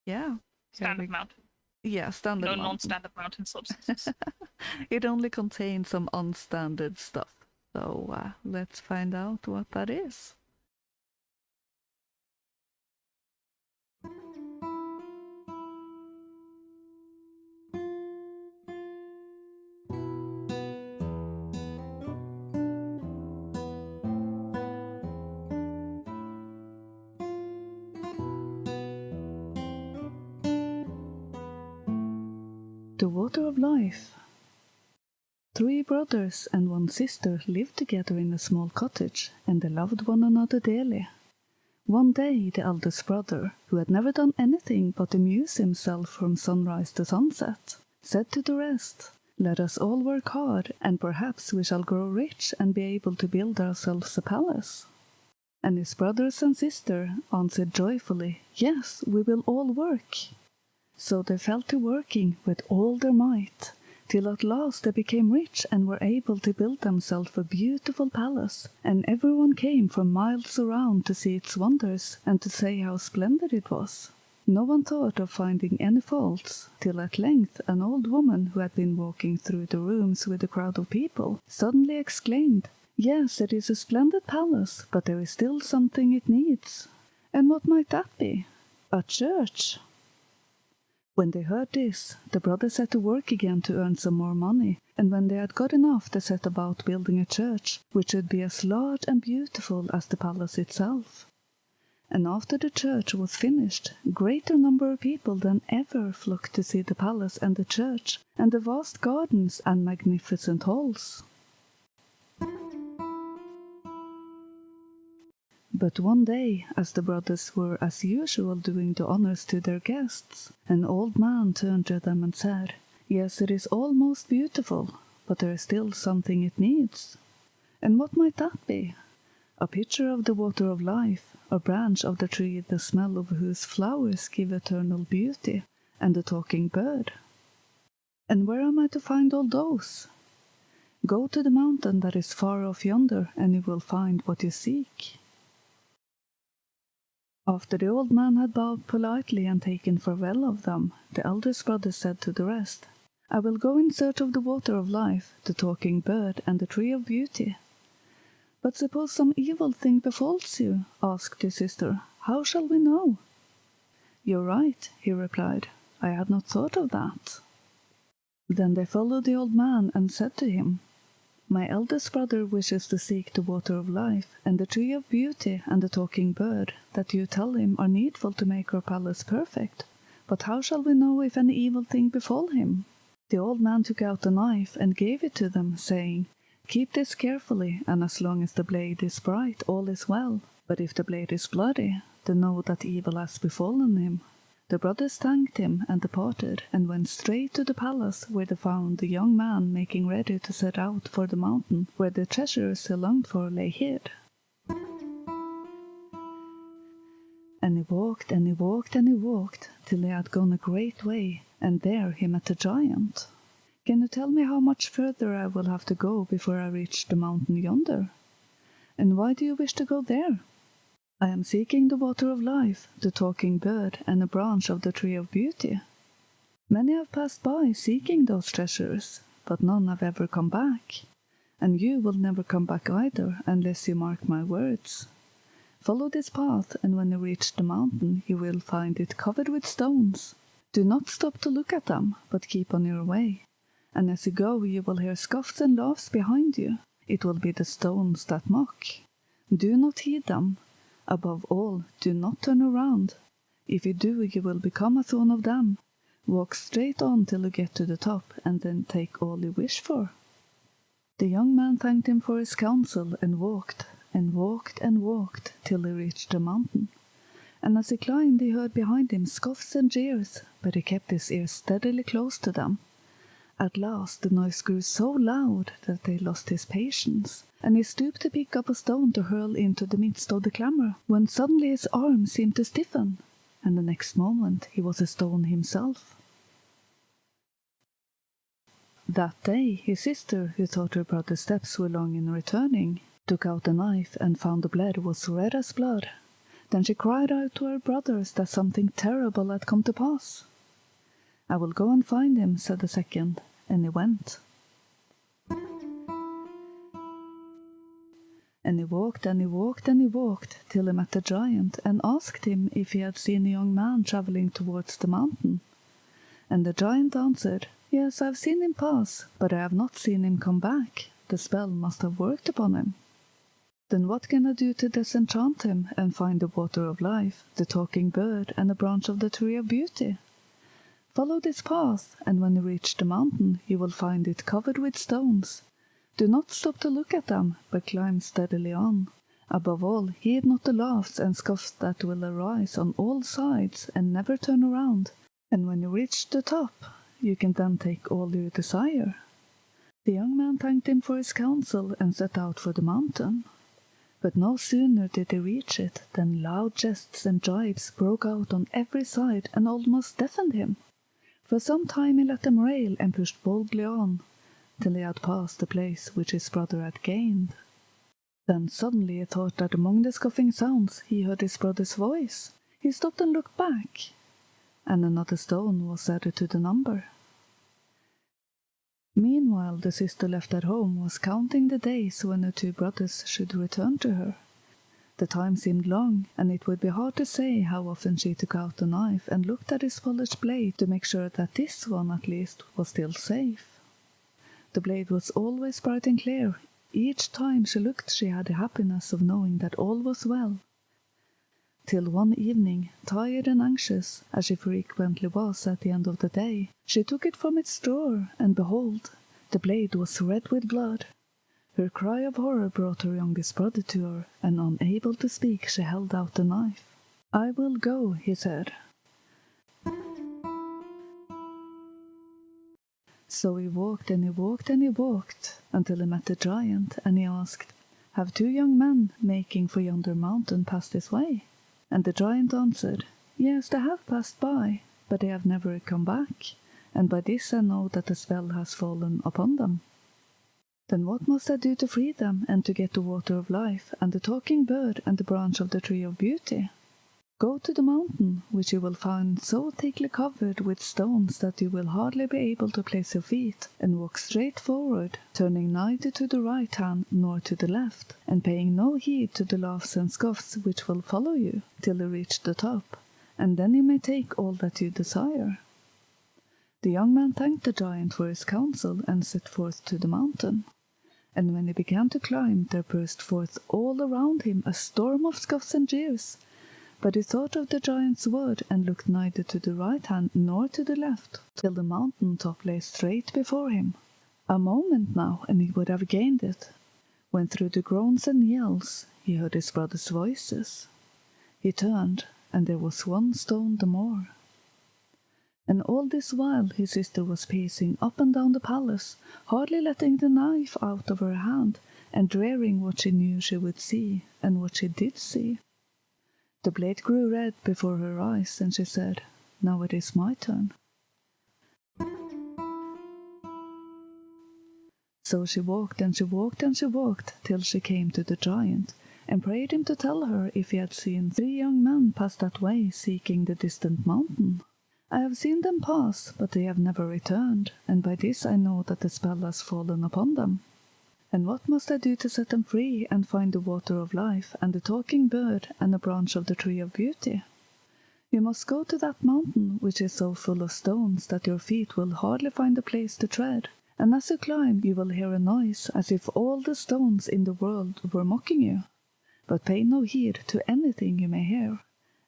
yeah. Standard mountain. Yeah, standard mountain. No non-standard mountain substances. It only contains some unstandard stuff. So, let's find out what that is. The Water of Life. 3 brothers and 1 sister lived together in a small cottage, and they loved one another dearly. One day the eldest brother, who had never done anything but amuse himself from sunrise to sunset, said to the rest, "Let us all work hard, and perhaps we shall grow rich and be able to build ourselves a palace." And his brothers and sister answered joyfully, "Yes, we will all work." So they fell to working with all their might, till at last they became rich and were able to build themselves a beautiful palace, and everyone came from miles around to see its wonders and to say how splendid it was. No one thought of finding any faults, till at length an old woman who had been walking through the rooms with a crowd of people suddenly exclaimed, "Yes, it is a splendid palace, but there is still something it needs." And what might that be? A church! When they heard this, the brothers set to work again to earn some more money, and when they had got enough they set about building a church, which should be as large and beautiful as the palace itself. And after the church was finished, a greater number of people than ever flocked to see the palace and the church, and the vast gardens and magnificent halls. But one day, as the brothers were as usual doing the honors to their guests, an old man turned to them and said, "Yes, it is all most beautiful, but there is still something it needs." And what might that be? A pitcher of the water of life, a branch of the tree the smell of whose flowers give eternal beauty, and a talking bird. And where am I to find all those? Go to the mountain that is far off yonder, and you will find what you seek. After the old man had bowed politely and taken farewell of them, the eldest brother said to the rest, "I will go in search of the water of life, the talking bird, and the tree of beauty." "But suppose some evil thing befalls you?" asked his sister. "How shall we know?" "You're right," he replied. "I had not thought of that." Then they followed the old man and said to him, "My eldest brother wishes to seek the water of life, and the tree of beauty, and the talking bird, that you tell him are needful to make our palace perfect. But how shall we know if any evil thing befall him?" The old man took out a knife and gave it to them, saying, "Keep this carefully, and as long as the blade is bright, all is well. But if the blade is bloody, then know that evil has befallen him." The brothers thanked him and departed, and went straight to the palace, where they found the young man making ready to set out for the mountain where the treasures he longed for lay hid. And he walked and he walked and he walked, till he had gone a great way, and there he met a giant. "Can you tell me how much further I will have to go before I reach the mountain yonder?" "And why do you wish to go there?" "I am seeking the water of life, the talking bird, and a branch of the tree of beauty. Many have passed by seeking those treasures, but none have ever come back. And you will never come back either, unless you mark my words. Follow this path, and when you reach the mountain, you will find it covered with stones. Do not stop to look at them, but keep on your way. And as you go, you will hear scoffs and laughs behind you. It will be the stones that mock. Do not heed them. Above all, do not turn around. If you do, you will become as one of them. Walk straight on till you get to the top, and then take all you wish for." The young man thanked him for his counsel, and walked, and walked, and walked, till he reached the mountain. And as he climbed, he heard behind him scoffs and jeers, but he kept his ears steadily close to them. At last the noise grew so loud that he lost his patience, and he stooped to pick up a stone to hurl into the midst of the clamor, when suddenly his arm seemed to stiffen, and the next moment he was a stone himself. That day his sister, who thought her brother's steps were long in returning, took out a knife and found the blade was red as blood. Then she cried out to her brothers that something terrible had come to pass. "I will go and find him," said the second, and he went. And he walked and he walked and he walked, till he met the giant, and asked him if he had seen a young man travelling towards the mountain. And the giant answered, "Yes, I have seen him pass, but I have not seen him come back. The spell must have worked upon him." "Then what can I do to disenchant him, and find the water of life, the talking bird, and a branch of the tree of beauty?" Follow this path, and when you reach the mountain, you will find it covered with stones. Do not stop to look at them, but climb steadily on. Above all, heed not the laughs and scoffs that will arise on all sides, and never turn around. And when you reach the top, you can then take all you desire." The young man thanked him for his counsel and set out for the mountain. But no sooner did he reach it than loud jests and jibes broke out on every side and almost deafened him. For some time he let them rail and pushed boldly on, till he had passed the place which his brother had gained. Then suddenly he thought that among the scoffing sounds he heard his brother's voice. He stopped and looked back, and another stone was added to the number. Meanwhile the sister left at home was counting the days when her two brothers should return to her. The time seemed long, and it would be hard to say how often she took out the knife and looked at his polished blade to make sure that this one at least was still safe. The blade was always bright and clear. Each time she looked she had the happiness of knowing that all was well. Till one evening, tired and anxious, as she frequently was at the end of the day, she took it from its drawer, and behold, the blade was red with blood. Her cry of horror brought her youngest brother to her, and unable to speak she held out the knife. "I will go," he said. So he walked and he walked and he walked, until he met the giant, and he asked, "Have two young men making for yonder mountain passed this way?" And the giant answered, "Yes, they have passed by, but they have never come back, and by this I know that the spell has fallen upon them." "Then what must I do to free them, and to get the water of life, and the talking bird, and the branch of the tree of beauty?" "Go to the mountain, which you will find so thickly covered with stones that you will hardly be able to place your feet, and walk straight forward, turning neither to the right hand nor to the left, and paying no heed to the laughs and scoffs which will follow you, till you reach the top, and then you may take all that you desire." The young man thanked the giant for his counsel, and set forth to the mountain. And when he began to climb, there burst forth all around him a storm of scoffs and jeers. But he thought of the giant's word, and looked neither to the right hand nor to the left, till the mountain top lay straight before him. A moment now, and he would have gained it, when through the groans and yells he heard his brothers' voices. He turned, and there was one stone the more. And all this while his sister was pacing up and down the palace, hardly letting the knife out of her hand, and dreading what she knew she would see, and what she did see. The blade grew red before her eyes, and she said, "Now it is my turn." So she walked and she walked and she walked, till she came to the giant, and prayed him to tell her if he had seen 3 young men pass that way seeking the distant mountain. "I have seen them pass, but they have never returned, and by this I know that the spell has fallen upon them. And what must I do to set them free, and find the water of life, and the talking bird, and the branch of the tree of beauty?" "You must go to that mountain, which is so full of stones that your feet will hardly find a place to tread, and as you climb you will hear a noise as if all the stones in the world were mocking you. But pay no heed to anything you may hear,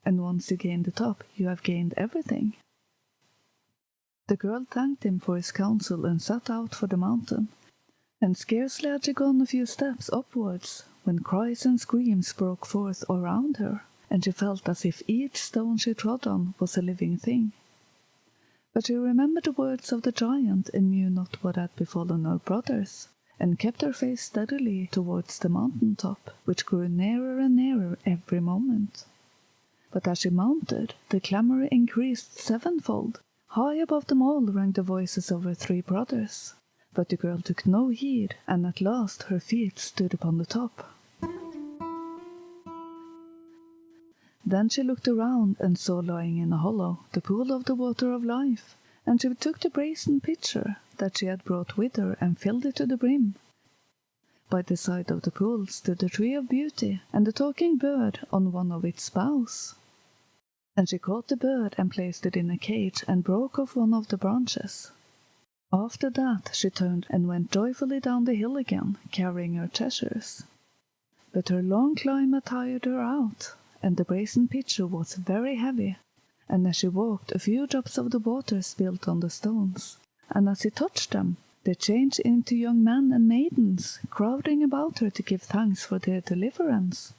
and once you gain the top you have gained everything." The girl thanked him for his counsel and set out for the mountain. And scarcely had she gone a few steps upwards, when cries and screams broke forth around her, and she felt as if each stone she trod on was a living thing. But she remembered the words of the giant, and knew not what had befallen her brothers, and kept her face steadily towards the mountain top, which grew nearer and nearer every moment. But as she mounted, the clamour increased 7-fold. High above them all rang the voices of her 3 brothers. But the girl took no heed, and at last her feet stood upon the top. Then she looked around, and saw lying in a hollow the pool of the water of life, and she took the brazen pitcher that she had brought with her, and filled it to the brim. By the side of the pool stood the tree of beauty, and the talking bird on one of its boughs. And she caught the bird, and placed it in a cage, and broke off one of the branches. After that she turned and went joyfully down the hill again, carrying her treasures. But her long climb had tired her out, and the brazen pitcher was very heavy, and as she walked, a few drops of the water spilled on the stones, and as he touched them, they changed into young men and maidens, crowding about her to give thanks for their deliverance.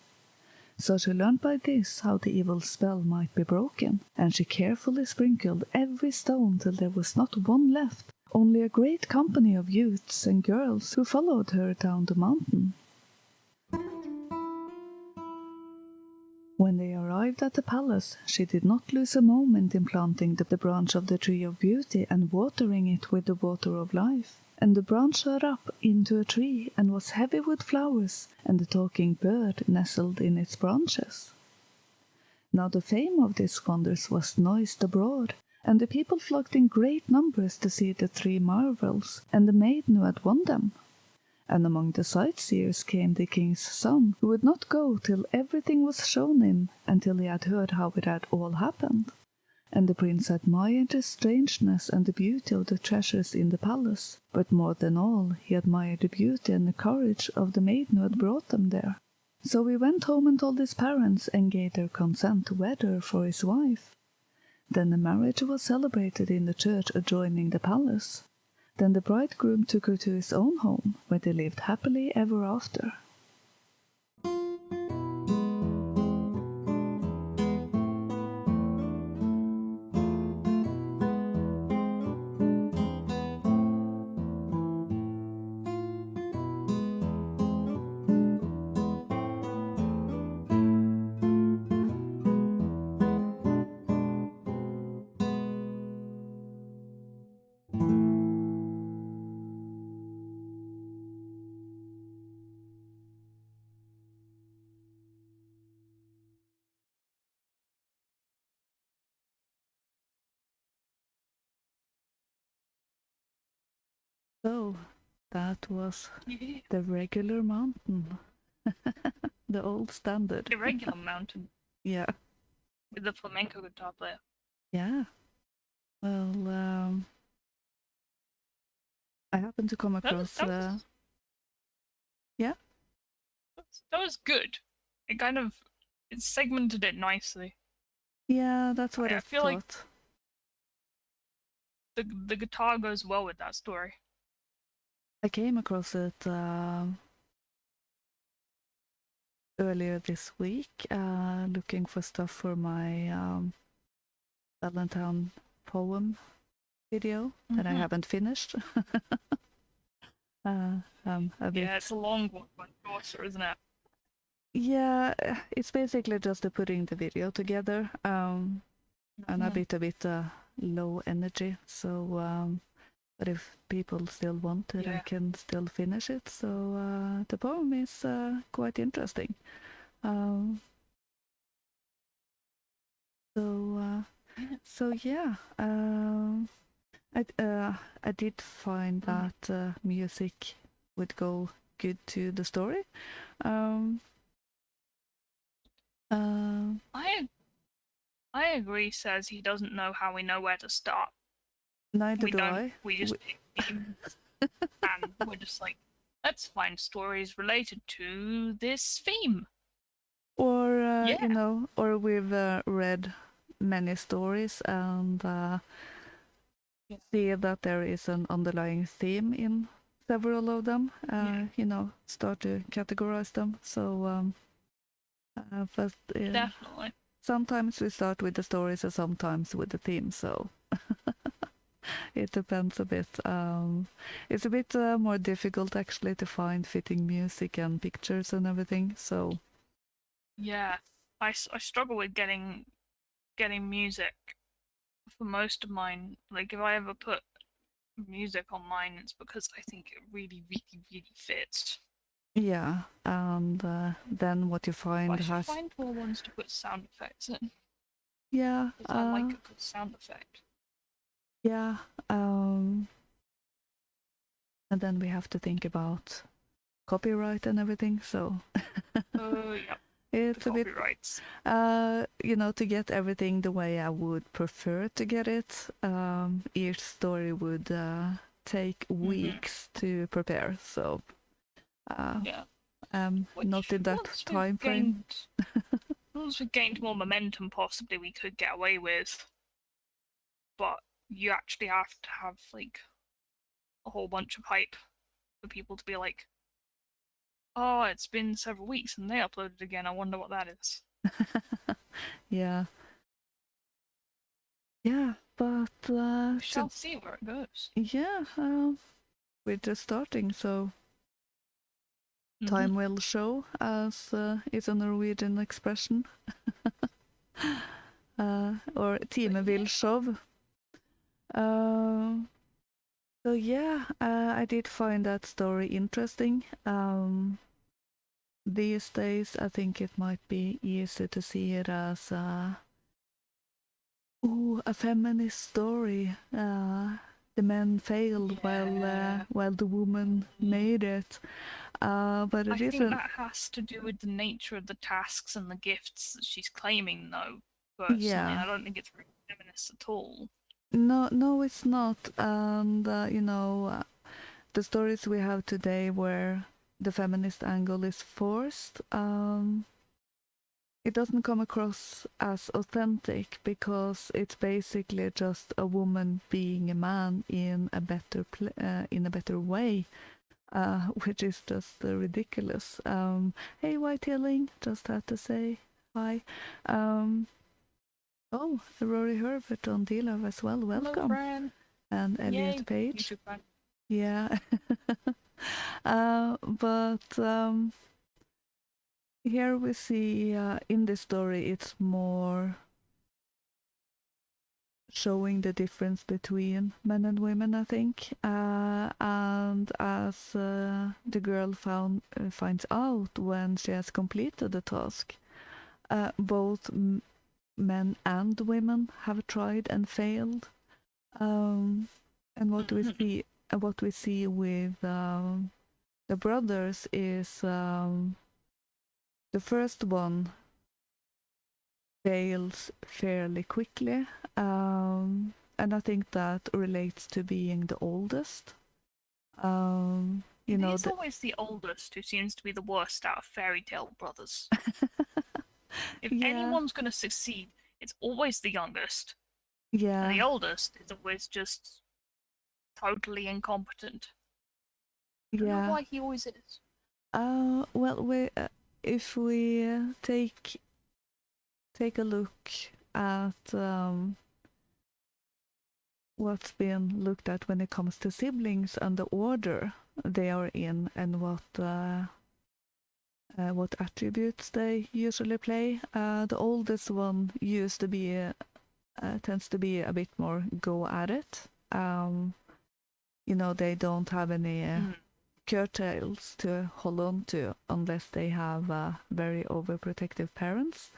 So she learned by this how the evil spell might be broken, and she carefully sprinkled every stone till there was not one left, only a great company of youths and girls who followed her down the mountain. When they arrived at the palace, she did not lose a moment in planting the branch of the tree of beauty and watering it with the water of life. And the branch shot up into a tree and was heavy with flowers, and the talking bird nestled in its branches. Now the fame of these wonders was noised abroad, and the people flocked in great numbers to see the three marvels and the maiden who had won them. And among the sightseers came the king's son, who would not go till everything was shown him, and till he had heard how it had all happened. And the prince admired the strangeness and the beauty of the treasures in the palace, but more than all he admired the beauty and the courage of the maiden who had brought them there. So he went home and told his parents, and gave their consent to wed her for his wife. Then the marriage was celebrated in the church adjoining the palace. Then the bridegroom took her to his own home, where they lived happily ever after. So, that was the regular mountain. The old standard. The regular mountain Yeah. with the flamenco guitar player. Yeah. Well, I happened to come across... Yeah? That was good. It segmented it nicely. Yeah, that's what I feel thought. like the guitar goes well with that story. I came across it earlier this week, looking for stuff for my Valentine poem video that I haven't finished. A bit... Yeah, it's a long one, but shorter, isn't it? Yeah, it's basically just putting the video together, and a bit low energy. So, but if people still want it, I can still finish it. So the poem is quite interesting. So yeah, I did find that music would go good to the story. I agree. Says he doesn't know how we know where to start. Neither do I. We just pick themes, and we're just like, let's find stories related to this theme. Or you know, or we've read many stories and see that there is an underlying theme in several of them. You know, start to categorize them. So, but definitely. Sometimes we start with the stories and sometimes with the theme. So. It depends a bit. It's a bit more difficult actually to find fitting music and pictures and everything. So yeah, I struggle with getting music for most of mine. Like if I ever put music on mine, it's because I think it really, really, really fits. Yeah, and then what you find I should find more ones to put sound effects in. Yeah, I like a good sound effect. Yeah, and then we have to think about copyright and everything. So yeah, it's a bit, you know, to get everything the way I would prefer to get it. Each story would take weeks to prepare. So not in that time frame. once we gained more momentum, possibly we could get away with. But you actually have to have like a whole bunch of hype for people to be like, "Oh, it's been several weeks and they uploaded again. I wonder what that is." Yeah. Yeah, but We shall see where it goes. yeah, we're just starting, so time will show, as is a Norwegian expression. Or time will show. So yeah, I did find that story interesting. These days, I think it might be easy to see it as a feminist story. The men failed while the woman made it. But it I think isn't. that has to do with the nature of the tasks and the gifts that she's claiming, though. Personally, Yeah. I don't think it's very feminist at all. No, it's not. And the stories we have today where the feminist angle is forced, it doesn't come across as authentic because it's basically just a woman being a man in a better way, which is just ridiculous. Hey, White Healing, just had to say hi. Oh, Rory Herbert on D-Love as well. Welcome. Hello, friend. And Elliot Yay, Page. YouTube friend. Yeah. But here we see in the story it's more showing the difference between men and women, I think. And as the girl finds out when she has completed the task, both men and women have tried and failed. And what we see with the brothers is the first one fails fairly quickly, and I think that relates to being the oldest. He's always the oldest who seems to be the worst out of fairy tale brothers. If anyone's going to succeed, it's always the youngest. Yeah. And the oldest is always just totally incompetent. I don't know why he always is. Well, if we take a look at what's been looked at when it comes to siblings and the order they are in and what attributes they usually play. The oldest one tends to be a bit more go at it. They don't have any curtails to hold on to unless they have very overprotective parents.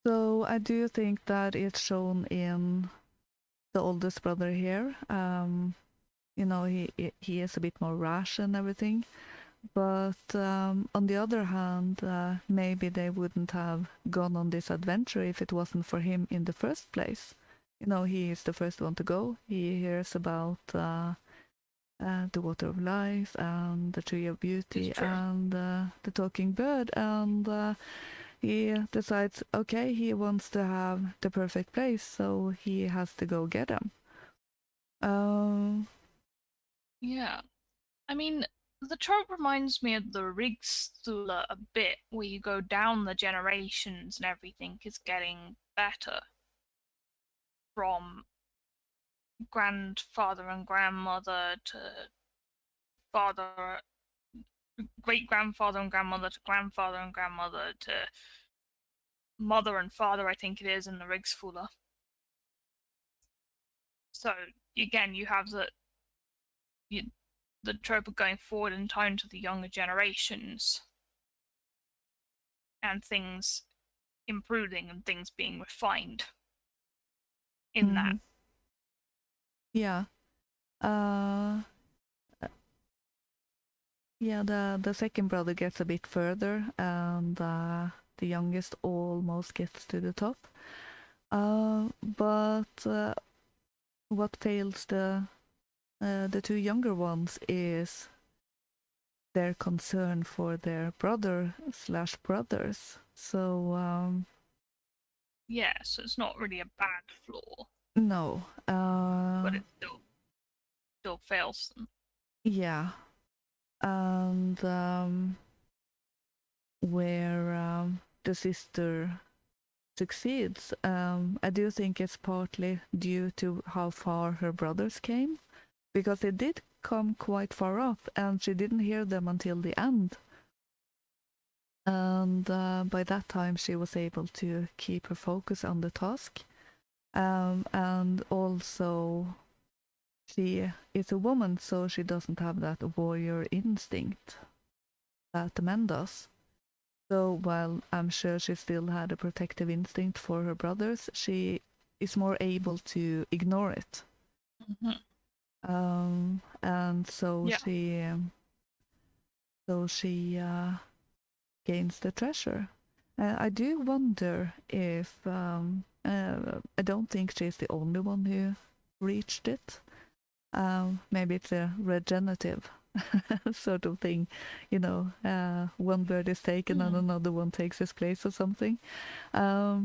So I do think that it's shown in the oldest brother here. He is a bit more rash and everything. But on the other hand, maybe they wouldn't have gone on this adventure if it wasn't for him in the first place. He is the first one to go. He hears about the Water of Life and the Tree of Beauty and the Talking Bird, and he decides, okay, he wants to have the perfect place, so he has to go get him. Yeah. I mean, the trope reminds me of the Rigsthula a bit, where you go down the generations and everything is getting better. From grandfather and grandmother to father, great-grandfather and grandmother to grandfather and grandmother to mother and father, I think it is, in the Rigsthula. So, again, you have the trope of going forward in time to the younger generations and things improving and things being refined in that. Yeah. Yeah, the second brother gets a bit further, and the youngest almost gets to the top. But what fails the two younger ones is their concern for their brother/brothers. So Yeah, so it's not really a bad flaw, no, but it still fails them. yeah, and where the sister succeeds, I do think it's partly due to how far her brothers came, because they did come quite far up, and she didn't hear them until the end. And by that time, she was able to keep her focus on the task. And also, she is a woman, so she doesn't have that warrior instinct that the man does. So while I'm sure she still had a protective instinct for her brothers, she is more able to ignore it. Mm-hmm. And so Yeah. she gains the treasure. I do wonder if I don't think she's the only one who reached it. Maybe it's a regenerative sort of thing, one bird is taken and another one takes its place or something. But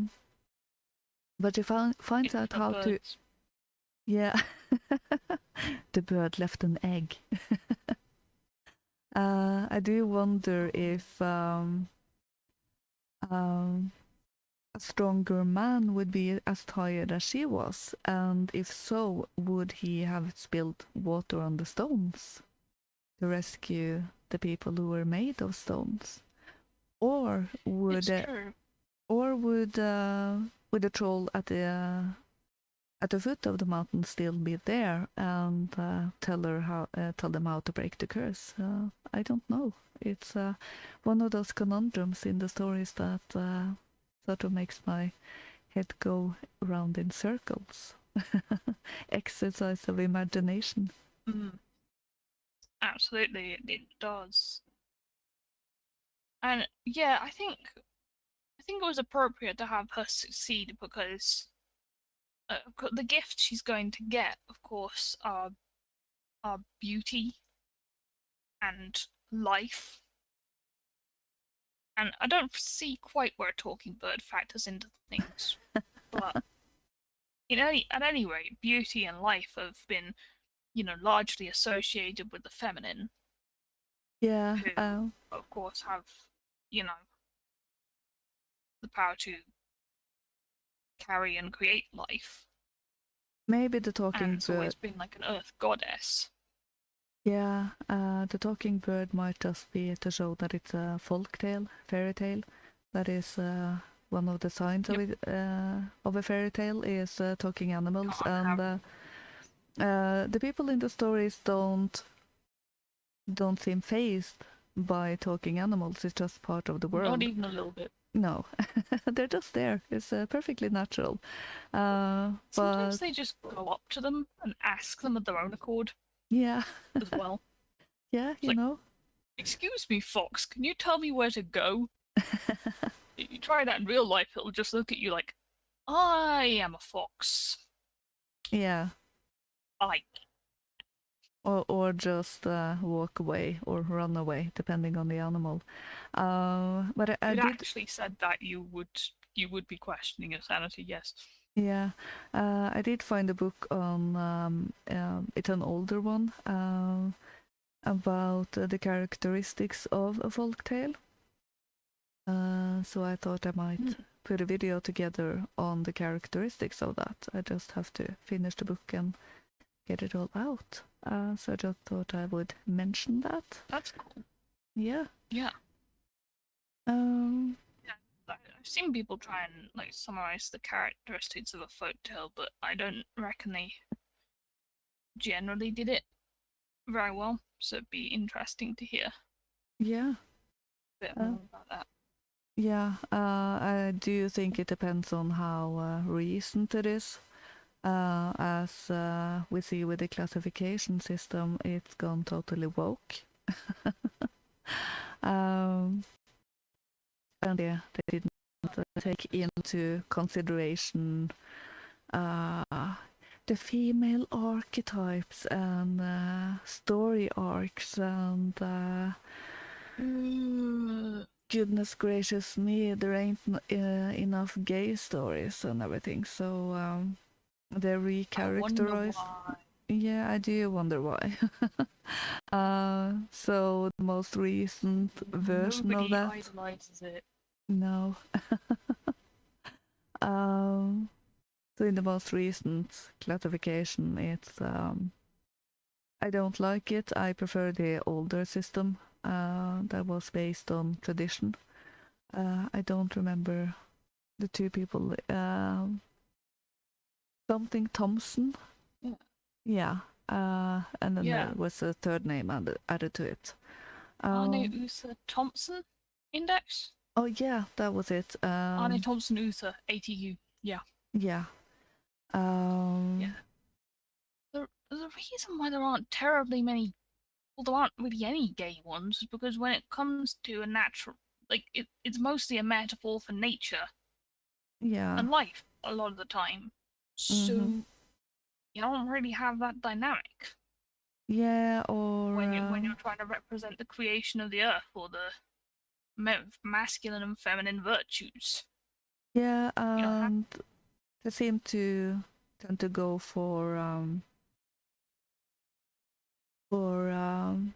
she finds out how to. Yeah, the bird left an egg. I do wonder if a stronger man would be as tired as she was, and if so, would he have spilled water on the stones to rescue the people who were made of stones, or would the troll at the foot of the mountain still be there and tell them how to break the curse? I don't know. It's one of those conundrums in the stories that sort of makes my head go round in circles. Exercise of imagination. Mm. Absolutely, it does. And yeah, I think it was appropriate to have her succeed because the gifts she's going to get, of course, are beauty and life. And I don't see quite where Talking Bird factors into things, but at any rate, beauty and life have been, largely associated with the feminine. Yeah. Who, of course, have, the power to carry and create life. Maybe the Talking and it's Bird. always been like an earth goddess. Yeah, the Talking Bird might just be to show that it's a folk tale, fairy tale. That is one of the signs of it, of a fairy tale is talking animals, and the people in the stories don't seem phased by talking animals. It's just part of the world. Not even a little bit. No, they're just there. It's perfectly natural. Sometimes they just go up to them and ask them of their own accord. Yeah. As well. Yeah, you know. Excuse me, fox, can you tell me where to go? If you try that in real life, it'll just look at you like, I am a fox. Yeah. I. Or just walk away or run away, depending on the animal. But I did actually said that you would be questioning your sanity. Yes. Yeah, I did find a book on. It's an older one about the characteristics of a folktale. So I thought I might put a video together on the characteristics of that. I just have to finish the book and get it all out. So I just thought I would mention that. That's cool. Yeah. Yeah. I've seen people try and summarize the characteristics of a folktale, but I don't reckon they generally did it very well. So it'd be interesting to hear. Yeah. A bit more about that. Yeah, I do think it depends on how recent it is. As we see with the classification system, it's gone totally woke. And yeah, they didn't take into consideration the female archetypes and story arcs and goodness gracious me, there ain't enough gay stories and everything. So they're I wonder recharacterized. why. Yeah, I do wonder why. So the most recent version Nobody of that. idolizes it. No. So in the most recent classification, it's I don't like it. I prefer the older system that was based on tradition. I don't remember the two people. Something Thompson. Yeah. Yeah. And then Yeah. there was a third name added to it. Arne Uther Thompson Index? Oh yeah, that was it. Arne Thompson Uther ATU. Yeah. Yeah. Yeah. The reason why there aren't terribly many, well, there aren't really any gay ones, is because when it comes to a natural, like, it's mostly a metaphor for nature Yeah. and life a lot of the time. So you don't really have that dynamic. Yeah, or when you're trying to represent the creation of the earth or the masculine and feminine virtues. yeah, and they seem to tend to go for the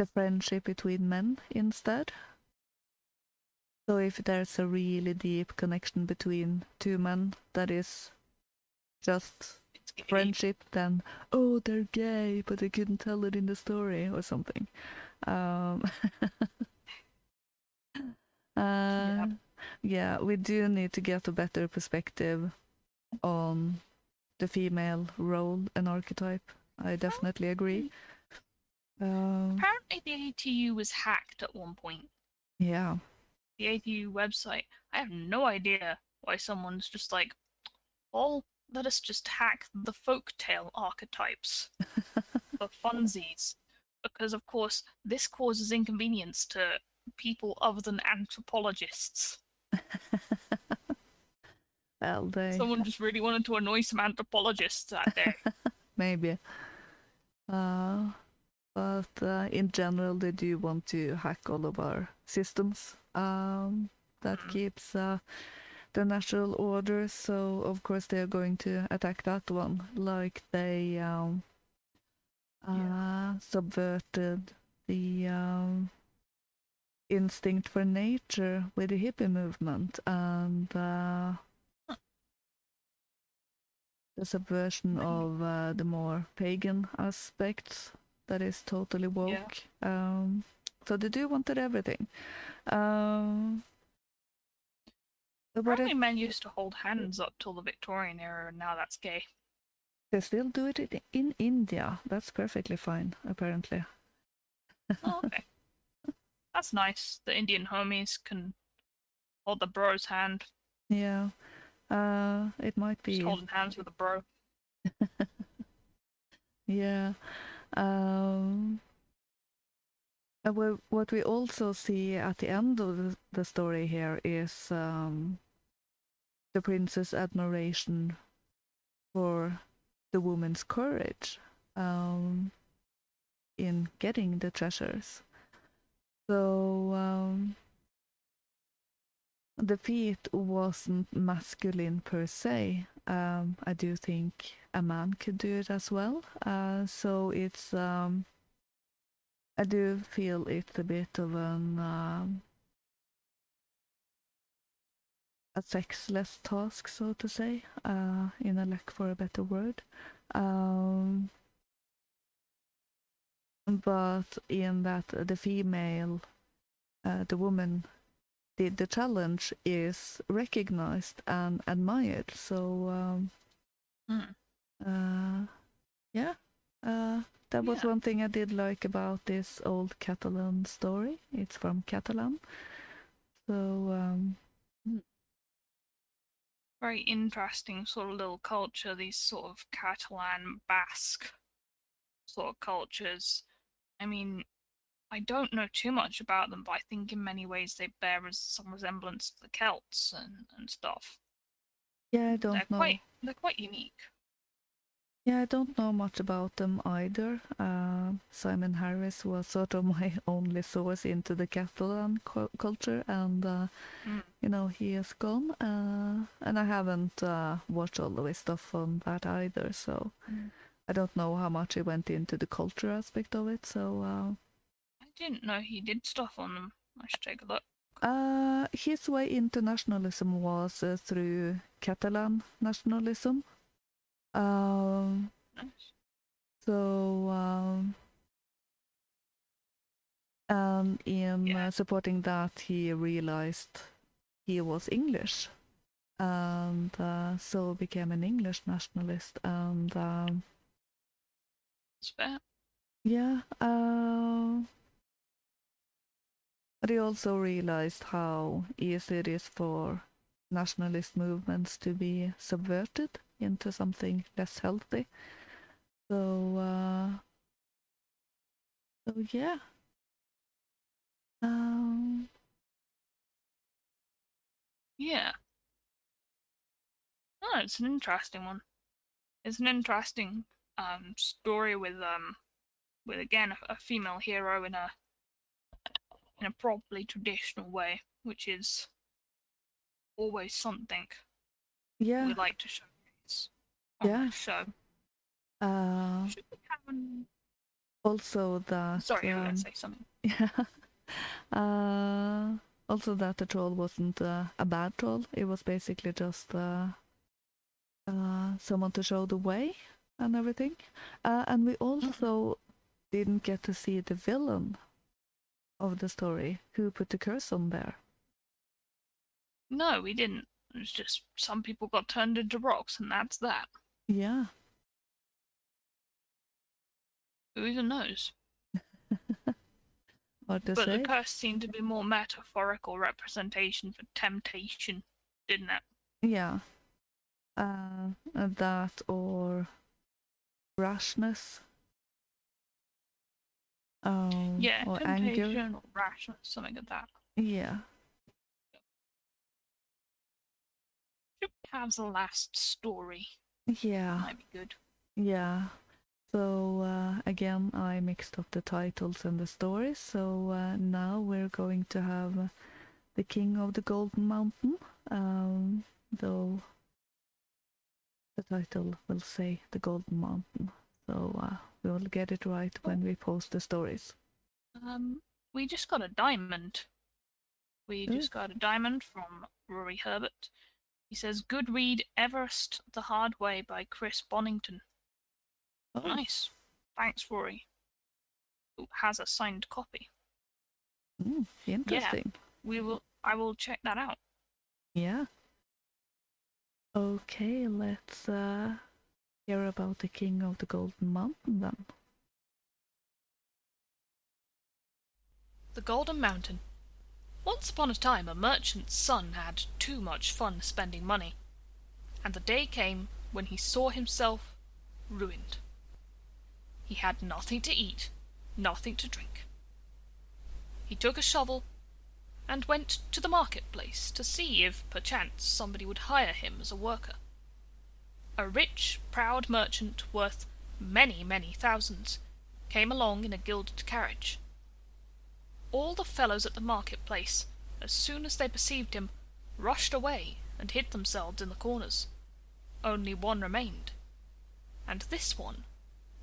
friendship between men instead. So if there's a really deep connection between two men that is just friendship, then oh, they're gay, but they couldn't tell it in the story or something. Yeah, we do need to get a better perspective on the female role and archetype. I definitely agree. Apparently the ATU was hacked at one point. Yeah. The ATU website. I have no idea why someone's just like, well, let us just hack the folktale archetypes for funsies. Because, of course, this causes inconvenience to people other than anthropologists. Well, someone just really wanted to annoy some anthropologists that day. Maybe. But in general, they do want to hack all of our systems. That keeps the natural order. So of course they are going to attack that one, like they subverted the instinct for nature with the hippie movement and the subversion of the more pagan aspects that is totally woke. Yeah. So they do wanted everything. Apparently men used to hold hands up till the Victorian era, and now that's gay. They still do it in India. That's perfectly fine, apparently. Oh, okay. That's nice. The Indian homies can hold the bro's hand. Yeah. It might be. Just holding hands with a bro. Yeah. What we also see at the end of the story here is the prince's admiration for the woman's courage in getting the treasures. So the feat wasn't masculine per se. I do think a man could do it as well. So it's I do feel it's a bit of an a sexless task, so to say, in a lack for a better word. But in that the female, the woman did the challenge is recognized and admired. So yeah. That was one thing I did like about this old Catalan story. It's from Catalan. So very interesting sort of little culture, these sort of Catalan Basque sort of cultures. I mean, I don't know too much about them, but I think in many ways they bear some resemblance to the Celts and stuff. Yeah, I don't know. They're quite unique. Yeah, I don't know much about them either. Simon Harris was sort of my only source into the Catalan culture, and he is gone. And I haven't watched all the stuff on that either, so I don't know how much he went into the culture aspect of it. So I didn't know he did stuff on them. I should take a look. his way into nationalism was through Catalan nationalism. Nice. So, and in supporting that, he realized he was English, and so became an English nationalist. And It's fair. yeah, but he also realized how easy it is for nationalist movements to be subverted into something less healthy. So, yeah. Yeah. Oh, it's an interesting one. It's an interesting story with again a female hero in a properly traditional way, which is always something Yeah. we like to showcase on this show. Should we have an... Also that... Sorry, you were going to say something. Yeah. Also that the troll wasn't a bad troll. It was basically just someone to show the way and everything. And we also didn't get to see the villain of the story, who put the curse on there. No, we didn't. It was just some people got turned into rocks, and that's that. Yeah. Who even knows? Hard to But say. the curse seemed to be more metaphorical representation for temptation, didn't it? Yeah. That or rashness. Yeah, or temptation anger. or rashness, something like that. Yeah. Should we have the last story? Yeah. Might be good. Yeah. So again, I mixed up the titles and the stories. So now we're going to have The King of the Golden Mountain, though the title will say The Golden Mountain. So we will get it right when we post the stories. We just got a diamond. We just got a diamond from Rory Herbert. He says, good read, Everest the Hard Way by Chris Bonington. Oh. Nice. Thanks, Rory. Who has a signed copy. Interesting. Yeah, I will check that out. Yeah. Okay, let's hear about the King of the Golden Mountain then. The Golden Mountain. Once upon a time a merchant's son had too much fun spending money, and the day came when he saw himself ruined. He had nothing to eat, nothing to drink. He took a shovel and went to the marketplace to see if perchance somebody would hire him as a worker. A rich, proud merchant worth many, many thousands came along in a gilded carriage. All the fellows at the marketplace, as soon as they perceived him, rushed away and hid themselves in the corners. Only one remained, and this one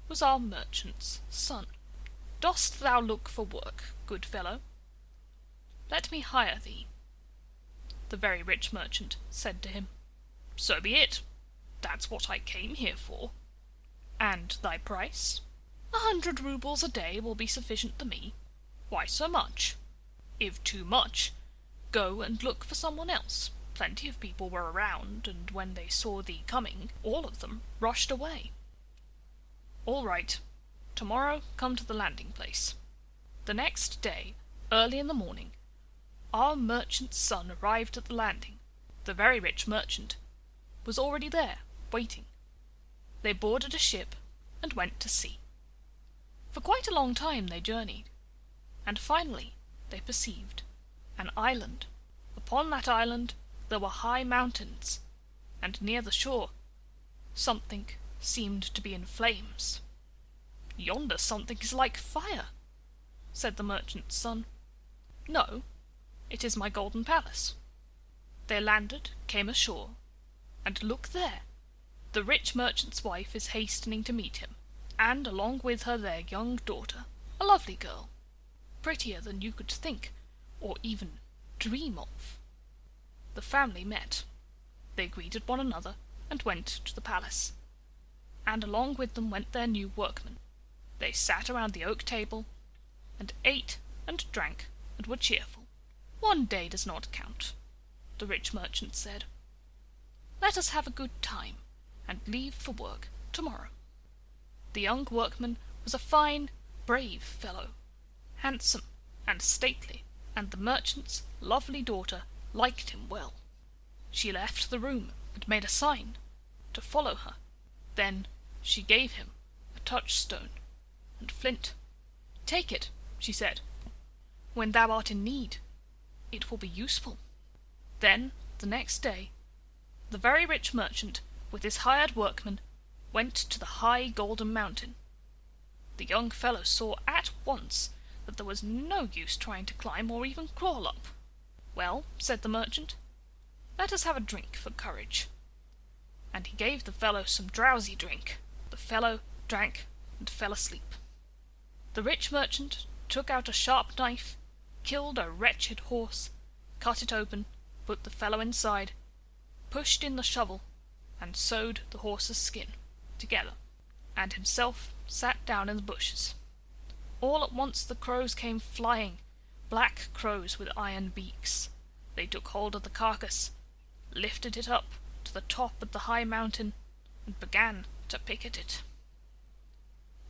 was our merchant's son. Dost thou look for work, good fellow? Let me hire thee. The very rich merchant said to him, So be it. That's what I came here for. And thy price? 100 roubles a day will be sufficient to me. Why so much? If too much, go and look for someone else. Plenty of people were around, and when they saw thee coming, all of them rushed away. All right. Tomorrow come to the landing place. The next day, early in the morning, our merchant's son arrived at the landing. The very rich merchant was already there, waiting. They boarded a ship and went to sea. For quite a long time they journeyed, and finally they perceived an island. Upon that island there were high mountains, and near the shore something seemed to be in flames. "Yonder something is like fire," said the merchant's son. "No, it is my golden palace." They landed, came ashore, and look there! The rich merchant's wife is hastening to meet him, and along with her their young daughter, a lovely girl, prettier than you could think or even dream of. The family met. They greeted one another and went to the palace, and along with them went their new workmen. They sat around the oak table, and ate and drank and were cheerful. "One day does not count," the rich merchant said. "Let us have a good time, and leave for work tomorrow." The young workman was a fine, brave fellow, handsome and stately, and the merchant's lovely daughter liked him well. She left the room and made a sign to follow her. Then she gave him a touchstone and flint. "Take it," she said. "When thou art in need, it will be useful." Then, the next day, the very rich merchant, with his hired workmen, went to the high golden mountain. The young fellow saw at once that there was no use trying to climb or even crawl up. "Well," said the merchant, "let us have a drink for courage." And he gave the fellow some drowsy drink. The fellow drank and fell asleep. The rich merchant took out a sharp knife, killed a wretched horse, cut it open, put the fellow inside, pushed in the shovel, and sewed the horse's skin together, and himself sat down in the bushes. All at once the crows came flying, black crows with iron beaks. They took hold of the carcass, lifted it up to the top of the high mountain, and began to pick at it.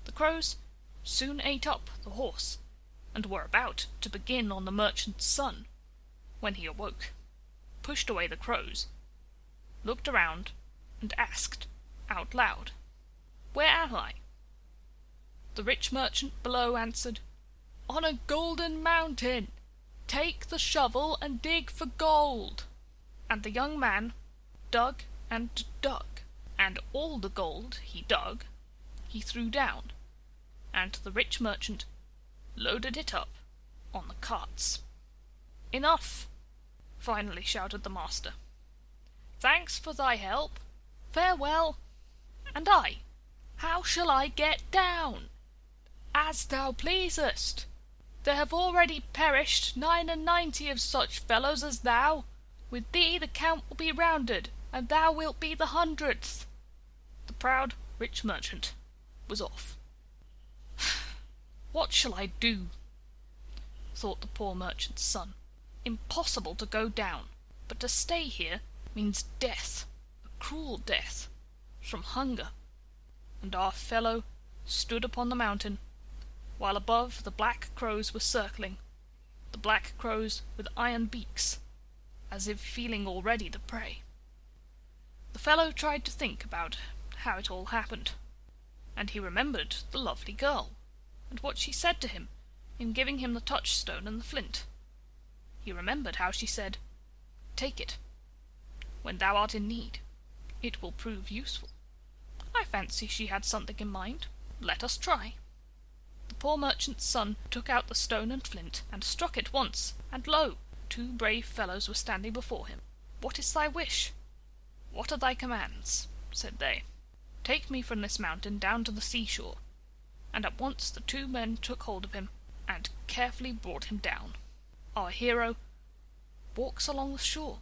The crows soon ate up the horse, and were about to begin on the merchant's son, when he awoke, pushed away the crows, looked around, and asked out loud, "Where am I?" The rich merchant below answered, "On a golden mountain. Take the shovel and dig for gold." And the young man dug and dug, and all the gold he dug he threw down, and the rich merchant loaded it up on the carts. "Enough!" finally shouted the master. "Thanks for thy help. Farewell! And I, how shall I get down?" "As thou pleasest. There have already perished 99 of such fellows as thou. With thee the count will be rounded, and thou wilt be the 100th." The proud rich merchant was off. "What shall I do?" thought the poor merchant's son. "Impossible to go down, but to stay here means death, a cruel death, from hunger." And our fellow stood upon the mountain, while above the black crows were circling, the black crows with iron beaks, as if feeling already the prey. The fellow tried to think about how it all happened, and he remembered the lovely girl, and what she said to him in giving him the touchstone and the flint. He remembered how she said, "Take it. When thou art in need, it will prove useful." I fancy she had something in mind. Let us try. The poor merchant's son took out the stone and flint, and struck it once, and lo! 2 brave fellows were standing before him. "What is thy wish?" "What are thy commands?" said they. "Take me from this mountain down to the seashore." And at once the 2 men took hold of him, and carefully brought him down. Our hero walks along the shore.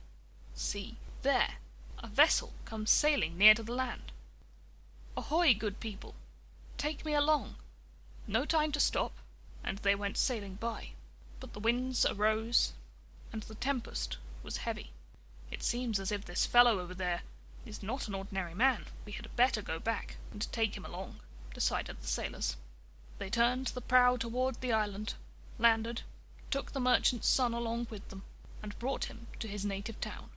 See, there, a vessel comes sailing near to the land. "Ahoy, good people! Take me along." No time to stop, and they went sailing by. But the winds arose, and the tempest was heavy. "It seems as if this fellow over there is not an ordinary man. We had better go back and take him along," decided the sailors. They turned the prow toward the island, landed, took the merchant's son along with them, and brought him to his native town.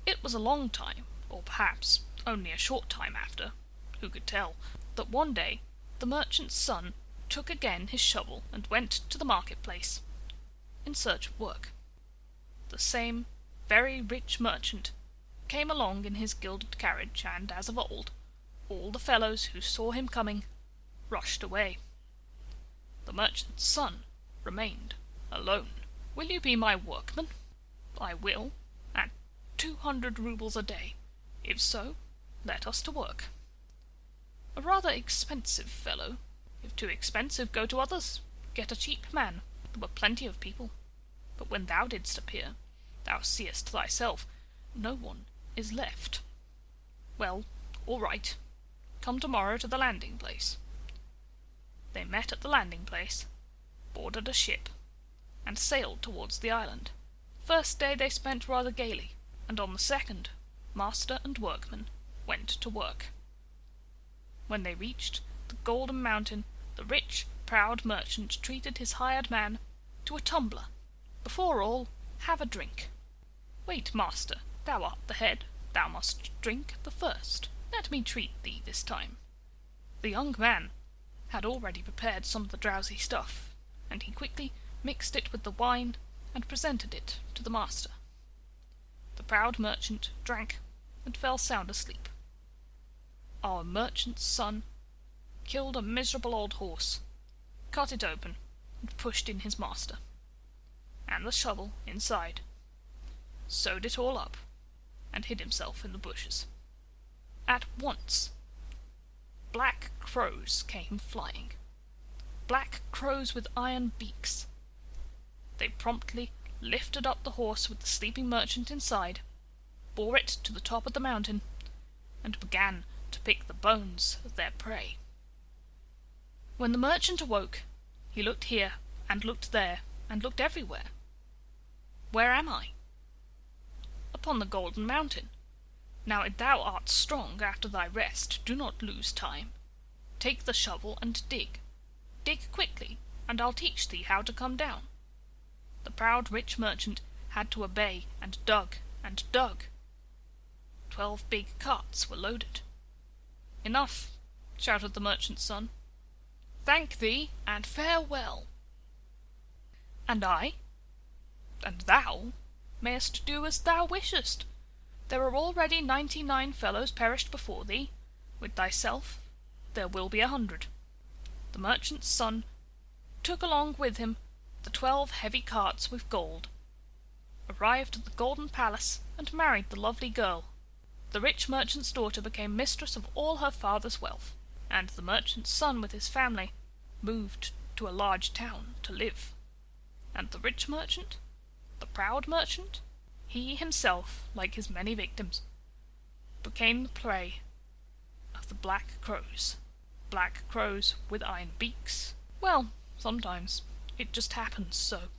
It was a long time, or perhaps only a short time after, who could tell, that one day the merchant's son took again his shovel and went to the marketplace in search of work. The same very rich merchant came along in his gilded carriage, and, as of old, All the fellows who saw him coming rushed away. The merchant's son remained alone. "Will you be my workman?" "I will, at 200 roubles a day. If so, let us to work." "A rather expensive fellow. If too expensive, go to others. Get a cheap man. There were plenty of people. But when thou didst appear, thou seest thyself, no one is left." "Well, all right. Come tomorrow to the landing place." They met at the landing place, boarded a ship, and sailed towards the island. First day they spent rather gaily, and on the second, master and workman went to work. When they reached the Golden Mountain, the rich, proud merchant treated his hired man to a tumbler. "Before all, have a drink." "Wait, master, thou art the head, thou must drink the first. Let me treat thee this time." The young man had already prepared some of the drowsy stuff, and he quickly mixed it with the wine and presented it to the master. The proud merchant drank and fell sound asleep. Our merchant's son killed a miserable old horse, cut it open, and pushed in his master, and the shovel inside, sewed it all up, and hid himself in the bushes. At once black crows came flying, black crows with iron beaks. They promptly lifted up the horse with the sleeping merchant inside, bore it to the top of the mountain, and began to pick the bones of their prey. When the merchant awoke, he looked here and looked there and looked everywhere. "Where am I?" "Upon the Golden Mountain. Now if thou art strong after thy rest, do not lose time. Take the shovel and dig. Dig quickly, and I'll teach thee how to come down." The proud rich merchant had to obey, and dug and dug. 12 big carts were loaded. "Enough," shouted the merchant's son. "Thank thee, and farewell." "And I?" "And thou mayest do as thou wishest. There are already 99 fellows perished before thee. With thyself there will be 100. The merchant's son took along with him the 12 heavy carts with gold, arrived at the Golden Palace, and married the lovely girl. The rich merchant's daughter became mistress of all her father's wealth, and the merchant's son with his family moved to a large town to live. And the rich merchant, the proud merchant, he himself, like his many victims, became the prey of the black crows with iron beaks. Well, sometimes it just happens so."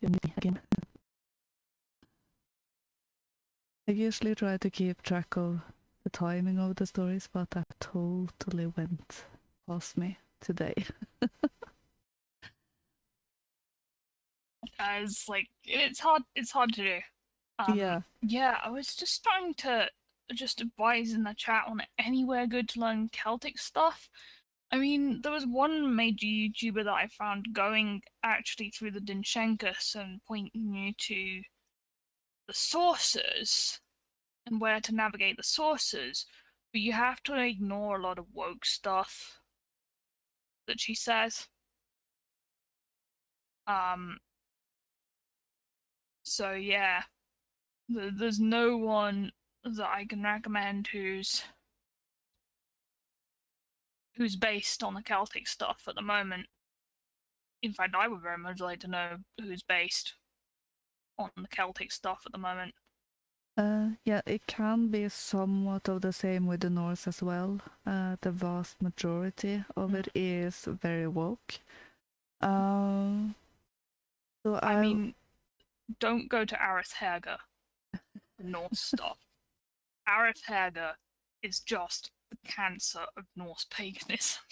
You're muting again. I usually try to keep track of the timing of the stories, but that totally went past me today. As it's hard to do. Yeah. Yeah, I was just trying to just advise in the chat on anywhere good to learn Celtic stuff. I mean, there was one major YouTuber that I found going actually through the Dinshenkus and pointing you to the sources and where to navigate the sources, but you have to ignore a lot of woke stuff that she says. So yeah, there's no one that I can recommend who's based on the Celtic stuff at the moment. In fact, I would very much like to know who's based on the Celtic stuff at the moment. Yeah, it can be somewhat of the same with the Norse as well. The vast majority of it is very woke. So I mean, don't go to Arith Herga, the Norse stuff. Arith Herga is just the cancer of Norse paganism.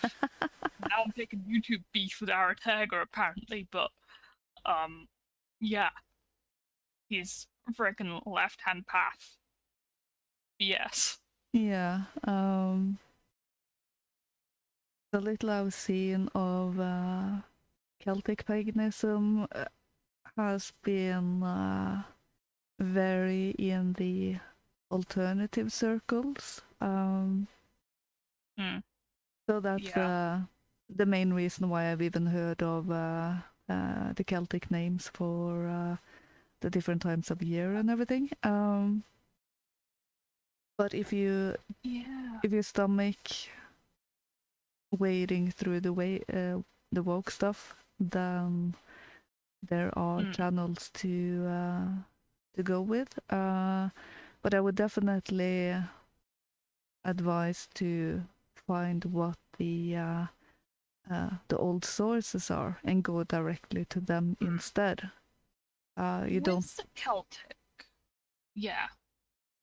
Now I'm taking YouTube beef with Arith Herga apparently, but yeah. his freaking left-hand path. Yes. Yeah. The little I've seen of Celtic paganism has been very in the alternative circles. Mm. So that's the main reason why I've even heard of the Celtic names for the different times of year and everything. But if you stomach wading through the woke stuff, then there are channels to go with. But I would definitely advise to find what the old sources are and go directly to them instead. You don't. With the Celtic, yeah,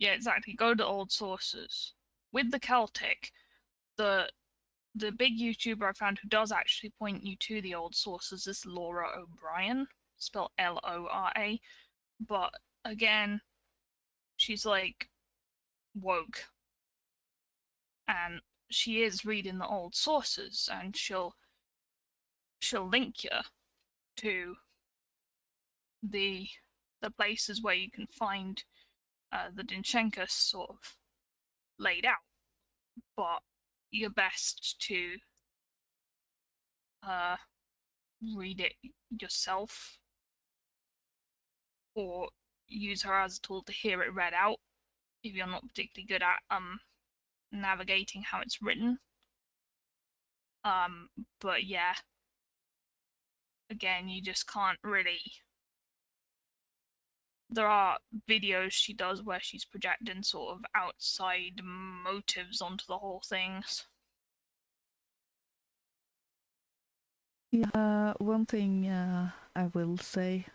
exactly. Go to old sources. With the Celtic, the big YouTuber I found who does actually point you to the old sources is Laura O'Brien, spelled Lora, but again, she's like woke, and she is reading the old sources, and she'll link you to the places where you can find the Dinchenko sort of laid out, but you're best to read it yourself or use her as a tool to hear it read out if you're not particularly good at navigating how it's written. But yeah, again, you just can't really. There are videos she does where she's projecting sort of outside motives onto the whole things. Yeah, one thing I will say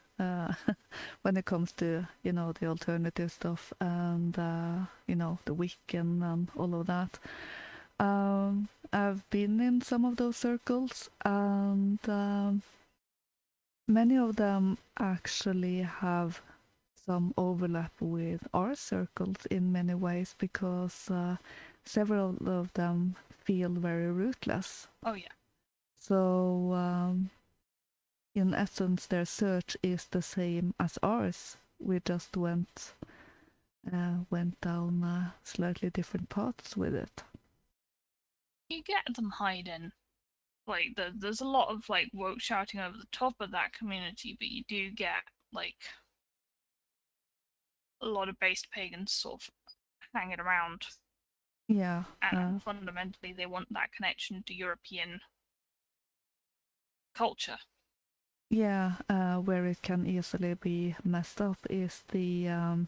when it comes to the alternative stuff and the Wiccan and all of that. I've been in some of those circles, and many of them actually have some overlap with our circles in many ways because several of them feel very rootless. Oh yeah. So in essence, their search is the same as ours. We just went down slightly different paths with it. You get them hiding. Like there's a lot of like woke shouting over the top of that community, but you do get like a lot of based pagans sort of hanging around. Yeah. And fundamentally, they want that connection to European culture. Yeah, where it can easily be messed up is the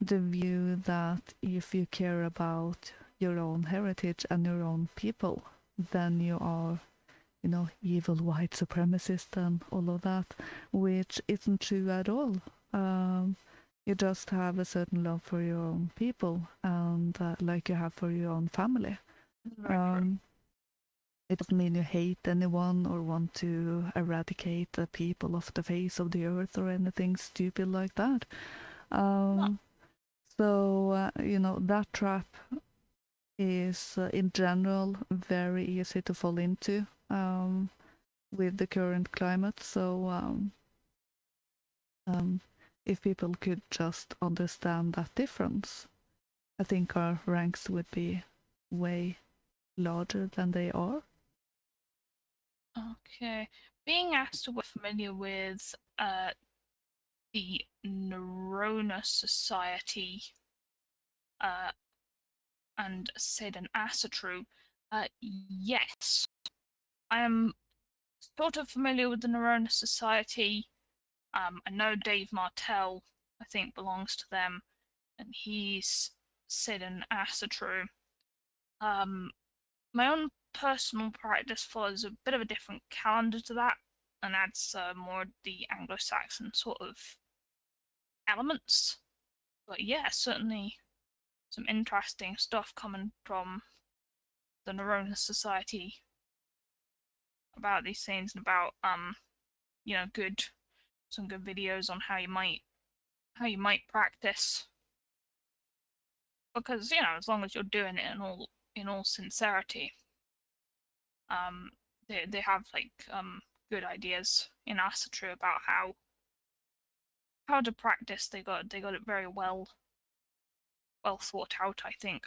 view that if you care about your own heritage and your own people, then you are, evil white supremacist and all of that, which isn't true at all. You just have a certain love for your own people, and like you have for your own family. It doesn't mean you hate anyone or want to eradicate the people off the face of the earth or anything stupid like that. No. So, that trap is in general very easy to fall into with the current climate. So, if people could just understand that difference, I think our ranks would be way larger than they are. Okay. Being asked to we're familiar with the Neurona Society and Sedan Asatru, yes. I am sort of familiar with the Neurona Society. I know Dave Martell, I think, belongs to them, and he's Sedan Asatru. My own personal practice follows a bit of a different calendar to that and adds more the Anglo-Saxon sort of elements. But yeah, certainly some interesting stuff coming from the Neurona Society about these things and about good some good videos on how you might practice. Because as long as you're doing it in all sincerity, they have good ideas in Asatru about how to practice. They got it very well thought out, I think.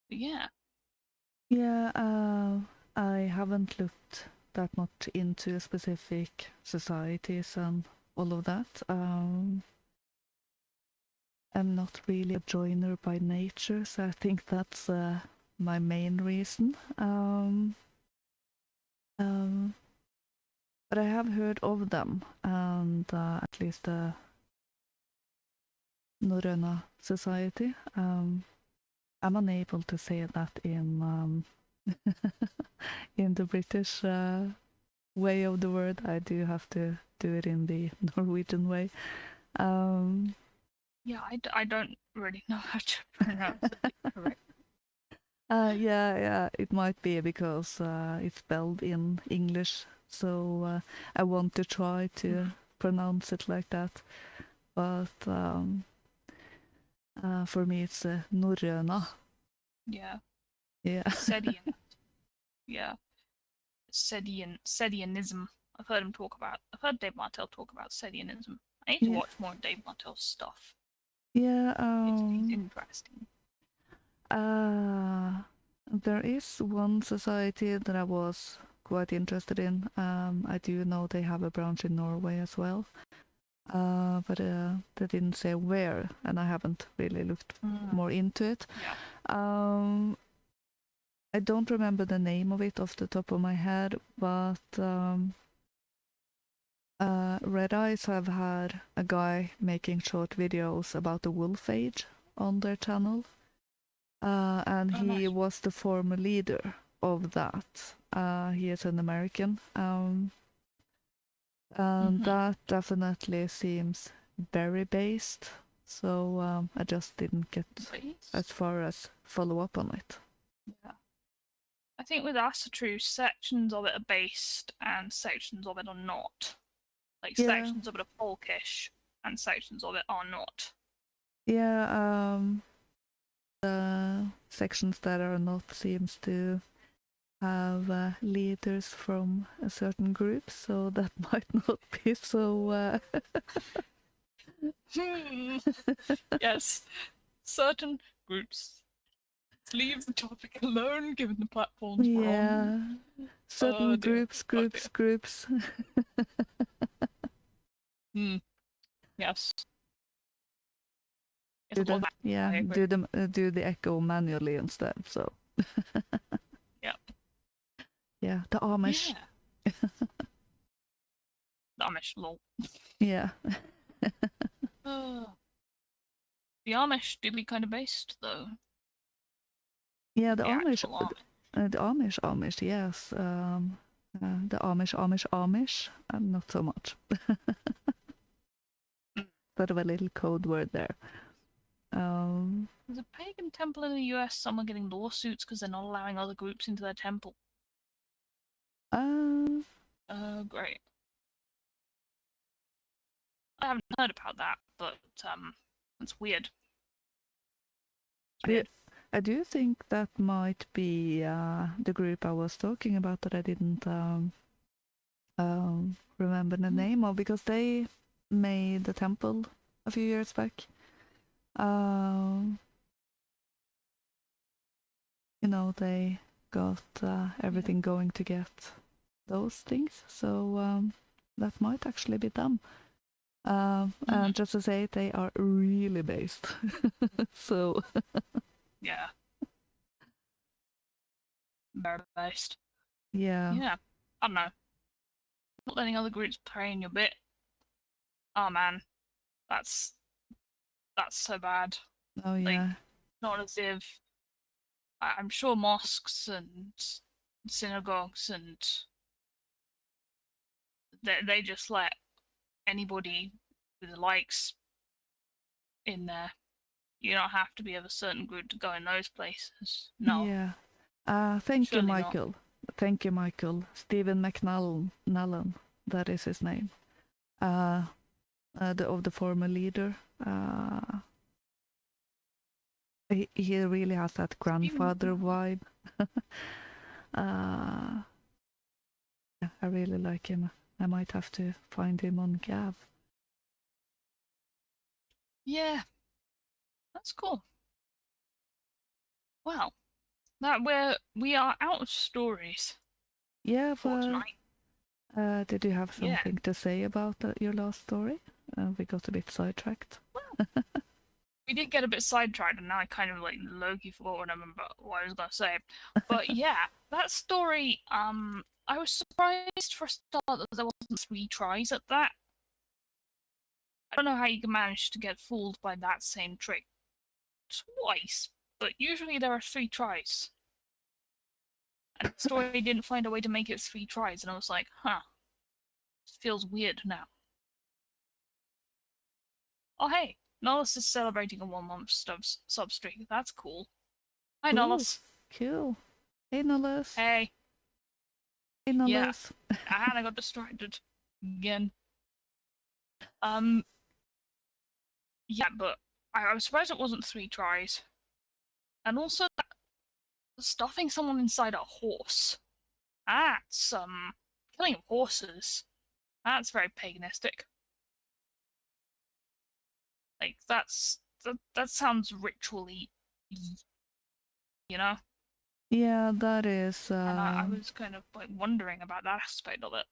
But yeah. Yeah, I haven't looked that much into specific societies and all of that. I'm not really a joiner by nature, so I think that's my main reason. But I have heard of them, and at least the Norröna Society. I'm unable to say that in in the British way of the word. I do have to do it in the Norwegian way. Yeah, I don't really know how to pronounce it correctly. Yeah, it might be because it's spelled in English, so I want to try to pronounce it like that. But for me, it's Norröna. Yeah. Yeah. Sedian. Yeah. Sedianism. I've heard Dave Martell talk about Sedianism. I need to watch more of Dave Martell's stuff. Yeah. It's interesting. There is one society that I was quite interested in. I do know they have a branch in Norway as well. But they didn't say where, and I haven't really looked more into it. Yeah. I don't remember the name of it off the top of my head, but Red Eyes have had a guy making short videos about the Wolf Age on their channel, and he was the former leader of that. He is an American, and that definitely seems very based. So I just didn't get as far as follow up on it. Yeah. I think with Asatru, sections of it are based and sections of it are not. Sections of it are folkish and sections of it are not. Yeah, the sections that are not seems to have leaders from a certain group, so that might not be so... Yes, certain groups. Let's leave the topic alone, given the platform's wrong. Certain groups. Yes. Do the echo manually instead. So. Yeah. Yeah, the Amish. Yeah. The Amish, lol. Yeah. The Amish do be kind of based, though. Yeah, the Amish. The Amish, yes. The Amish, not so much. Sort of a little code word there. There's a pagan temple in the US, someone getting lawsuits because they're not allowing other groups into their temple. Great. I haven't heard about that, but it's weird. I do think that might be the group I was talking about that I didn't remember the name of, because they made the temple a few years back. They got everything going to get those things, so that might actually be them. And just to say, they are really based. So yeah, very based. Yeah. I don't know. Not letting other groups play in your bit. Oh man, that's so bad. Oh yeah. Not as if I'm sure mosques and synagogues and they just let anybody with likes in there. You don't have to be of a certain group to go in those places. No. Yeah. Thank you, Michael. thank you, Michael. Stephen McNallen, that is his name. Of the former leader. He really has that grandfather vibe. Yeah, I really like him. I might have to find him on Gav. Yeah, that's cool. Well, we are out of stories Yeah, for but tonight. did you have Yeah. something to say about your last story? We got a bit sidetracked. We did get a bit sidetracked, and now I kind of like low-key forgot what I was gonna say. But yeah, that story. I was surprised for a start that there wasn't 3 tries at that. I don't know how you can manage to get fooled by that same trick twice, but usually there are 3 tries. And the story didn't find a way to make it 3 tries, and I was like, huh, this feels weird now. Oh hey, Nullis is celebrating a 1-month sub streak. That's cool. Hi, Ooh, Nullis. cool. Hey, Nullis. Hey. Hey, Yeah, Nullis. and I got distracted again. Yeah, but I was surprised it wasn't 3 tries. And also that stuffing someone inside a horse. That's killing of horses. That's very paganistic. Like that sounds ritually, you know. Yeah, that is. And I was kind of like wondering about that aspect of it.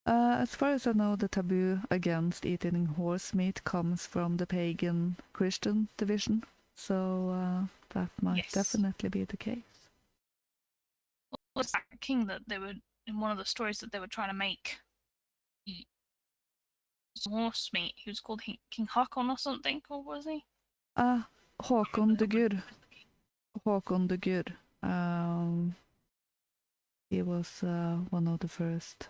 As far as I know, the taboo against eating horse meat comes from the pagan Christian division, so that might Yes. definitely be the case. Was that king that they were in one of the stories that they were trying to make eat some horse meat? He was called King Hakon or something, or was he? Håkon the Good. Håkon the Good. He was one of the first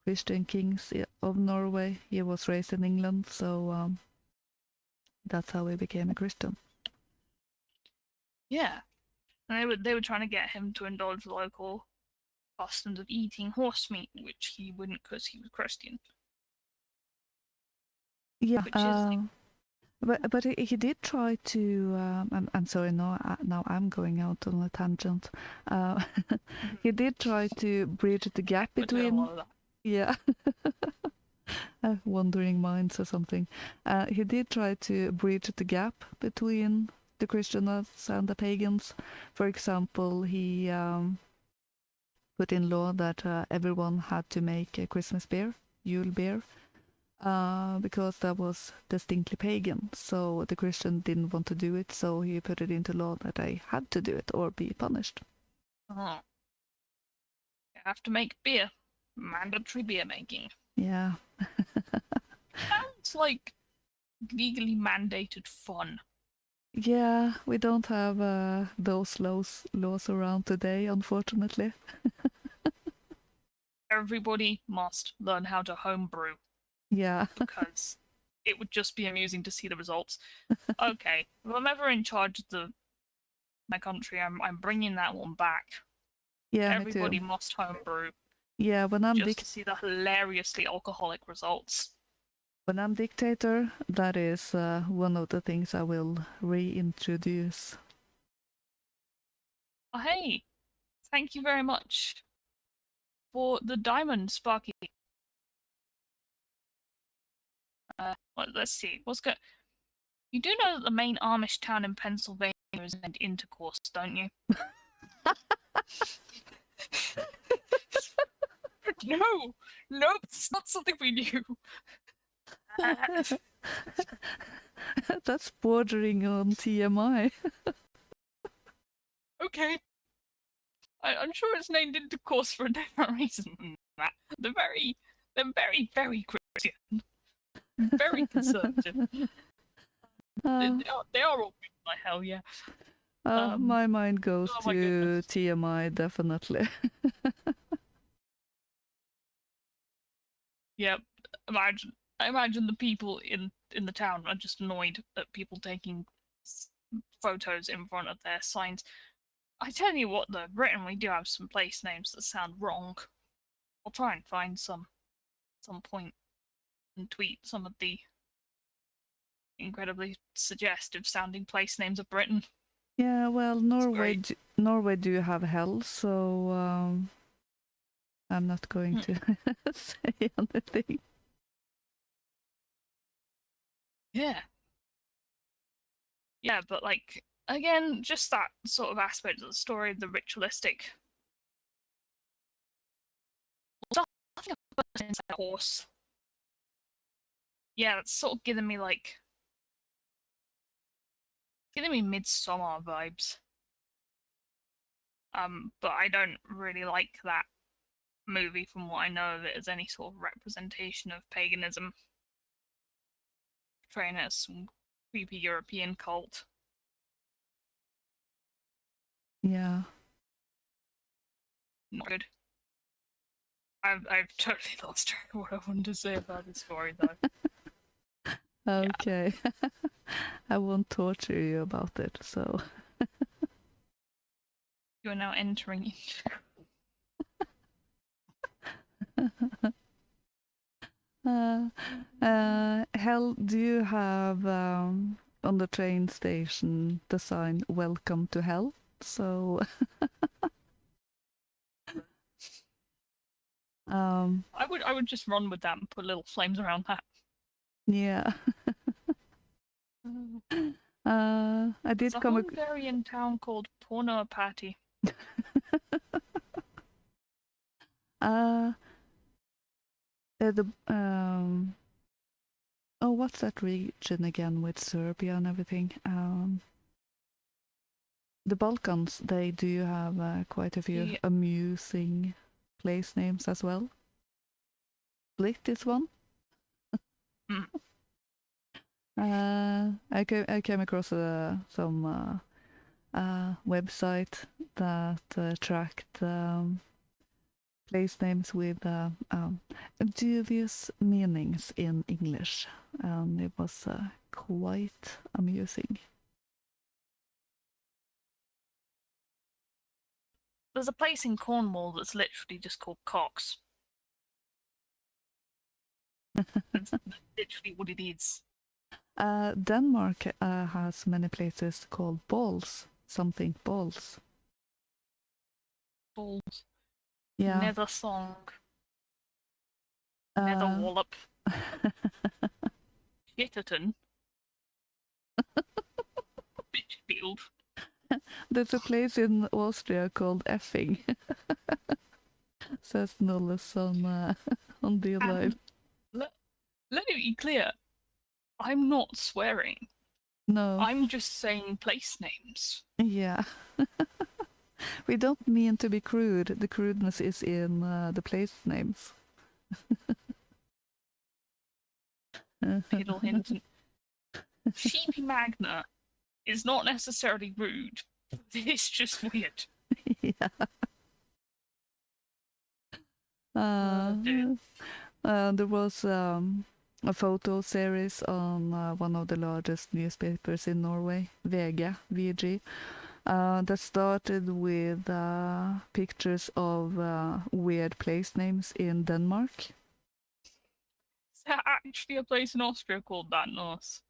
Christian kings of Norway. He was raised in England, so that's how he became a Christian. Yeah, and they were trying to get him to indulge the local customs of eating horse meat, which he wouldn't because he was Christian. Yeah, which is like, but he did try to. I'm sorry, now I'm going out on a tangent. He did try to bridge the gap between. Yeah. Wandering minds or something. He did try to bridge the gap between the Christians and the pagans. For example, he put in law that everyone had to make a Christmas beer, Yule beer, because that was distinctly pagan. So the Christian didn't want to do it, so he put it into law that they had to do it or be punished. you have to make beer. Mandatory beer making. Yeah. Sounds like legally mandated fun. Yeah, we don't have those laws around today, unfortunately. Everybody must learn how to homebrew. Yeah. Because it would just be amusing to see the results. Okay, if I'm ever in charge of my country, I'm bringing that one back. Yeah, Everybody me too. must homebrew. Yeah, when I'm just to see the hilariously alcoholic results. When I'm dictator, that is one of the things I will reintroduce. Oh, hey, thank you very much for the diamond, Sparky. Let's see. What's good? You do know that the main Amish town in Pennsylvania is named Intercourse, don't you? No, nope, it's not something we knew. That's bordering on TMI. Okay. I'm sure it's named Intercourse for a different reason than that. They're very, very Christian. Very conservative. They are all like hell, yeah. My mind goes my to goodness. TMI, definitely. Yeah, I imagine the people in the town are just annoyed at people taking photos in front of their signs. I tell you what, though, Britain, we do have some place names that sound wrong. I'll try and find some at some point and tweet some of the incredibly suggestive sounding place names of Britain. Yeah, well, Norway do have hell, so I'm not going to say anything. Yeah. Yeah, but like again, just that sort of aspect of the story, the ritualistic stuff. Nothing about inside a horse. Yeah, that's sort of giving me Midsummer vibes. But I don't really like that movie from what I know of it as any sort of representation of paganism. Portraying it as some creepy European cult. Yeah. Not good. I've totally lost track of what I wanted to say about the story though. Okay. I won't torture you about it, so. You are now entering Hell, do you have on the train station the sign "Welcome to Hell"? So. I would just run with that and put little flames around that. Yeah. I did There's a come. Hungarian town called Pornoapati. Oh, what's that region again with Serbia and everything? The Balkans, they do have quite a few amusing place names as well. Split is one. I came across some website that tracked place names with dubious meanings in English, and it was quite amusing. There's a place in Cornwall that's literally just called Cox. That's literally what it is. Denmark has many places called balls, something balls. Balls. Yeah. Nether Song. Nether Wallop. Shitterton. Bitchfield. There's a place in Austria called Effing. Says Nullis on the line. Let me be clear. I'm not swearing. No. I'm just saying place names. Yeah. We don't mean to be crude. The crudeness is in the place names. Little hint. Sheepy Magna is not necessarily rude. It's just weird. Yeah. There was a photo series on one of the largest newspapers in Norway, VG, that started with pictures of weird place names in Denmark. Is there actually a place in Austria called that, Norse?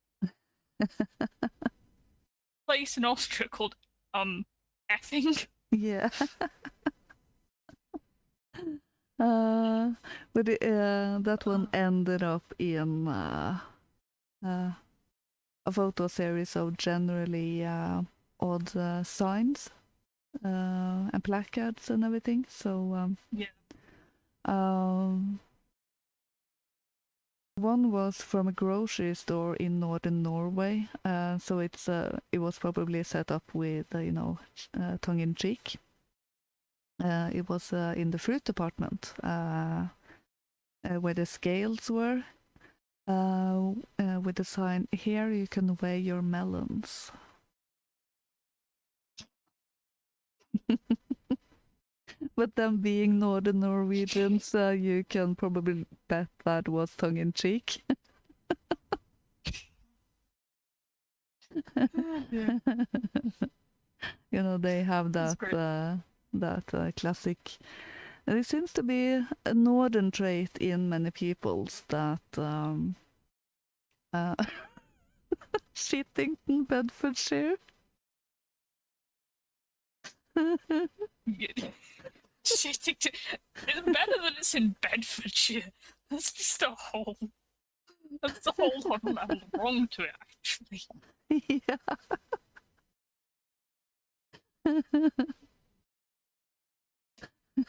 Place in Austria called Effing? Yeah. But that one ended up in a photo series of generally odd signs and placards and everything. So one was from a grocery store in northern Norway. So it was probably set up with tongue in cheek. It was in the fruit department where the scales were, with the sign, "Here you can weigh your melons." But them being Northern Norwegians, you can probably bet that was tongue in cheek. You know, they have That's that great. classic. And it seems to be a northern trait in many peoples that uh, Shittington, Bedfordshire. Yeah. It's better than it's in Bedfordshire. That's just a whole. That's a whole lot of wrong to it, actually. Yeah.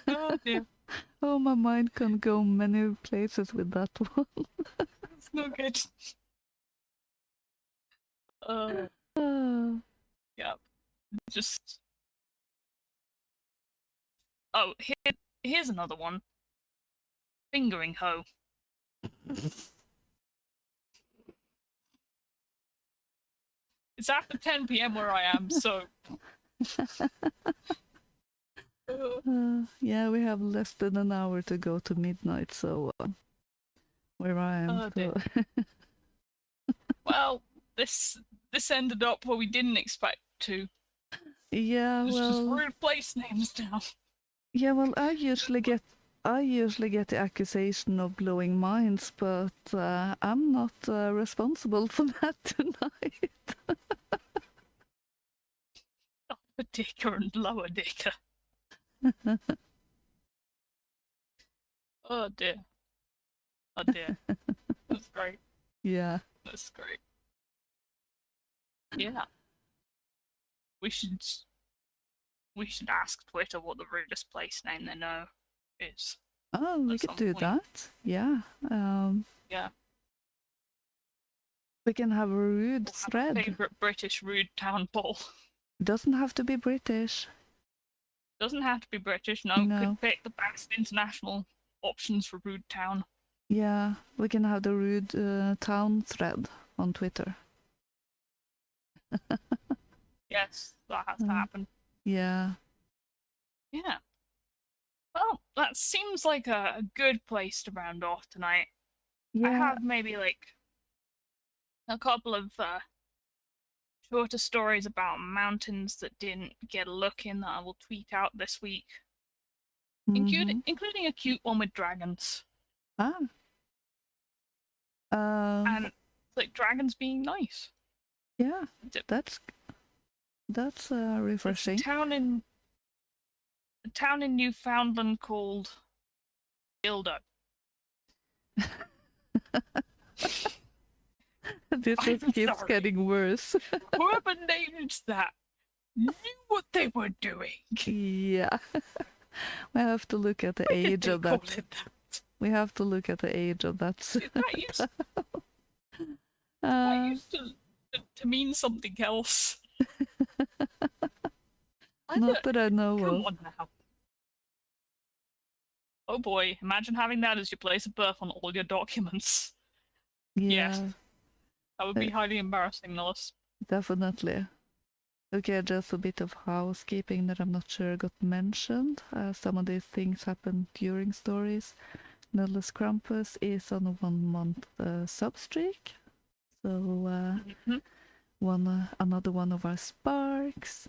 Oh dear, Oh, my mind can go many places with that one. it's no good. Uh, Ah. yeah, just. Oh, here's another one. Fingering hoe. It's after 10 p.m. where I am, so. Yeah, we have less than an hour to go to midnight, so where I am. Oh So. dear. Well, this ended up where we didn't expect to. Yeah, It's just well, rude place names now. yeah, well, I usually get the accusation of blowing minds, but I'm not responsible for that tonight. Upper Dicker and Lower Dicker. Oh dear. Oh dear. That's great. Yeah. That's great. Yeah. We should ask Twitter what the rudest place name they know is. Oh, we At could some do point. that. Yeah. Yeah. We can have a rude We'll have a thread. favourite British rude town poll. Doesn't have to be British. Doesn't have to be British, no. No. Could pick the best international options for rude town. Yeah, we can have the rude town thread on Twitter. Yes, that has to happen. Yeah. Yeah. Well, that seems like a good place to round off tonight. Yeah. I have maybe like a couple of shorter stories about mountains that didn't get a look in that I will tweet out this week, including a cute one with dragons. Ah. And like dragons being nice. Yeah, that's refreshing. It's a town in Newfoundland called Dildo. This just keeps getting worse. Whoever named that knew what they were doing. Yeah. We have to look at the age of that. We have to look at the age of that. That used to mean something else. Not that I know Come of. on now. Oh boy, imagine having that as your place of birth on all your documents. Yeah. Yes. That would be highly embarrassing, Nillis. Definitely. Okay, just a bit of housekeeping that I'm not sure got mentioned. Some of these things happen during stories. Nillis Krampus is on a 1 month sub streak. So another one of our sparks.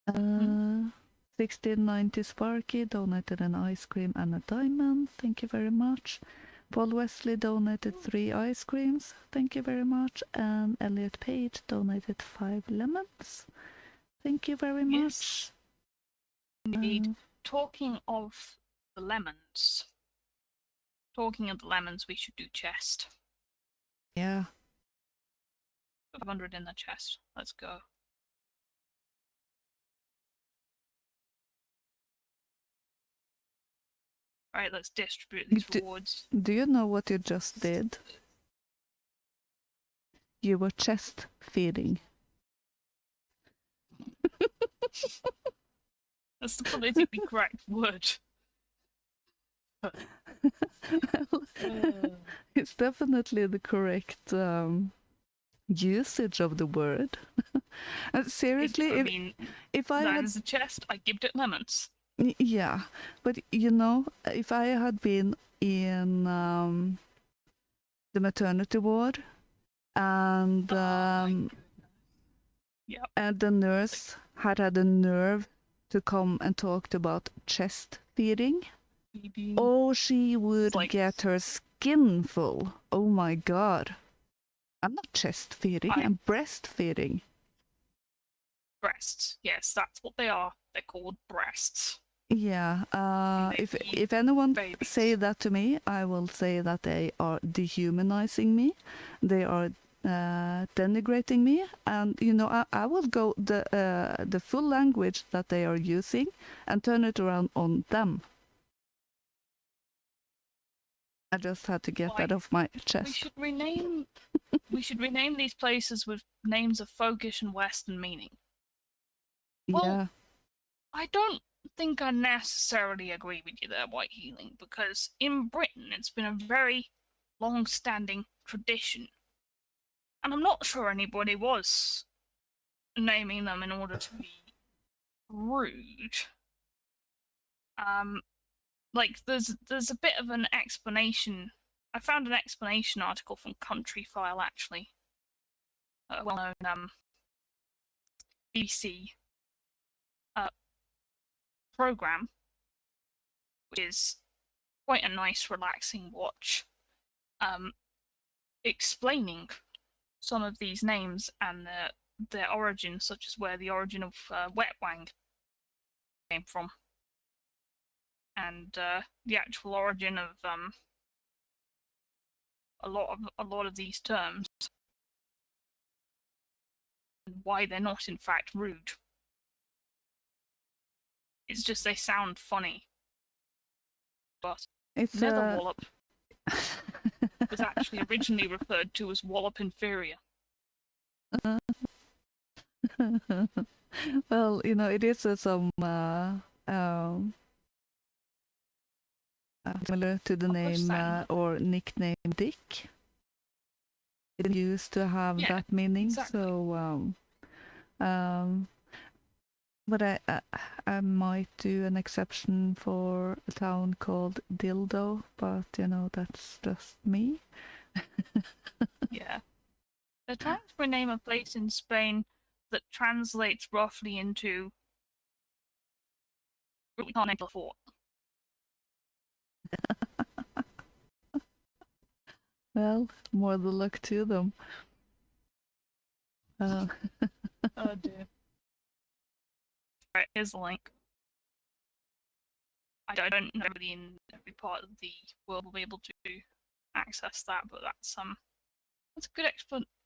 1690 Sparky donated an ice cream and a diamond. Thank you very much. Paul Wesley donated 3 ice creams. Thank you very much. And Elliot Page donated 5 lemons. Thank you very much. Indeed. Talking of the lemons. We should do chest. Yeah. 500 in the chest. Let's go. Alright, let's distribute these rewards. Do you know what you just did? You were chest feeding. That's the politically correct word. It's definitely the correct usage of the word. And seriously, if I had a chest, I gave it lemons. Yeah, but you know, if I had been in the maternity ward and Yep. And the nurse had the nerve to come and talk about chest feeding. Oh, she would like- get her skin full. Oh my god. I'm not chest feeding, I'm breastfeeding. Breasts. Yes, that's what they are. They're called breasts. Yeah, They if feed anyone babies. say that to me, I will say that they are dehumanizing me. They are denigrating me, and you know I will go the full language that they are using and turn it around on them. I just had to get that off my chest. We should rename. We should rename these places with names of folkish and Western meaning. Well, Yeah. I don't think I necessarily agree with you there, White Healing, because in Britain it's been a very long-standing tradition, and I'm not sure anybody was naming them in order to be rude. Like there's a bit of an explanation. I found an explanation article from Countryfile actually, a well-known BBC program, which is quite a nice, relaxing watch, explaining some of these names and their origin, such as where the origin of Wetwang came from, and the actual origin of a lot of these terms, and why they're not in fact rude. It's just they sound funny. But It's Netherwallop was actually originally referred to as Wallop Inferior. Well, you know, it is some similar to the name or nickname Dick. It used to have that meaning, exactly. So but I might do an exception for a town called Dildo, but you know, that's just me. Yeah. They're trying to rename a place in Spain that translates roughly into really can't name the fort. Well, more the luck to them. Oh dear. Alright, here's the link. I don't know if everybody in every part of the world will be able to access that, but that's a good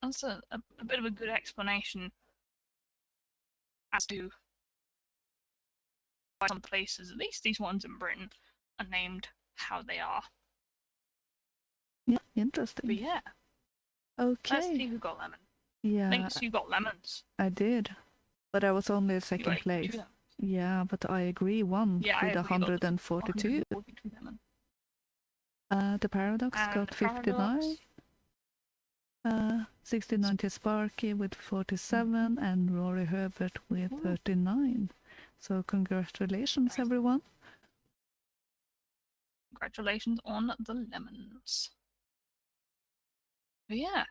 that's a bit of a good explanation as to why some places, at least these ones in Britain, are named how they are. Yeah, interesting. But yeah. Okay. Let's see who got lemon. Yeah. Thanks, you got lemons. I did. But I was only second place. Yeah, but I agree, one with 142. The Paradox got 59. 1690 Sparky with 47 and Rory Herbert with 39. So congratulations, everyone. Congratulations on the lemons. But yeah,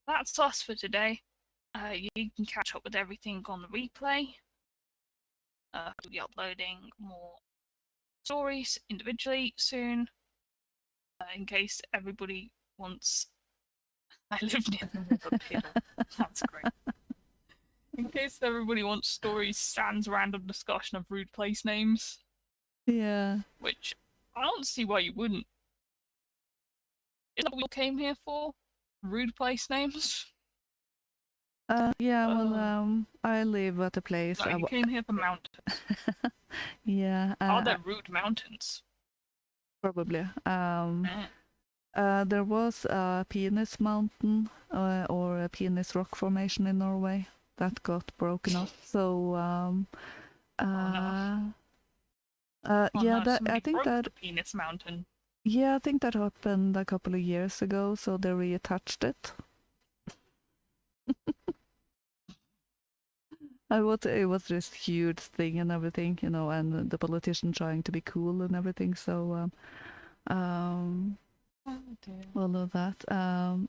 that's us for today. You can catch up with everything on the replay. We'll be uploading more stories individually soon. In case everybody wants... I live near the river Piddle. That's great. In case everybody wants stories sans random discussion of rude place names. Yeah. Which, I don't see why you wouldn't. Isn't that what we all came here for? Rude place names? Yeah, well, I live at a place... No, you came here for mountains. Yeah. Are there rude mountains? Probably. There was a penis mountain or a penis rock formation in Norway that got broken off. So yeah, I think that the penis mountain. Yeah, I think that happened a couple of years ago. So they reattached it. It was this huge thing and everything, you know, and the politician trying to be cool and everything. So all of that.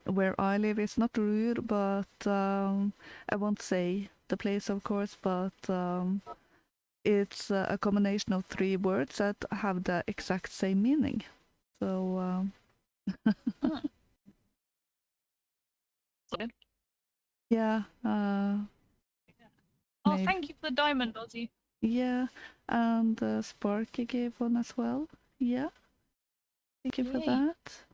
Where I live is not rude, but I won't say the place, of course, but it's a combination of 3 words that have the exact same meaning. So Good. yeah, Oh, maybe. thank you for the diamond, Ozzy. Yeah, and Sparky gave one as well. Yeah, thank you for Yay. that.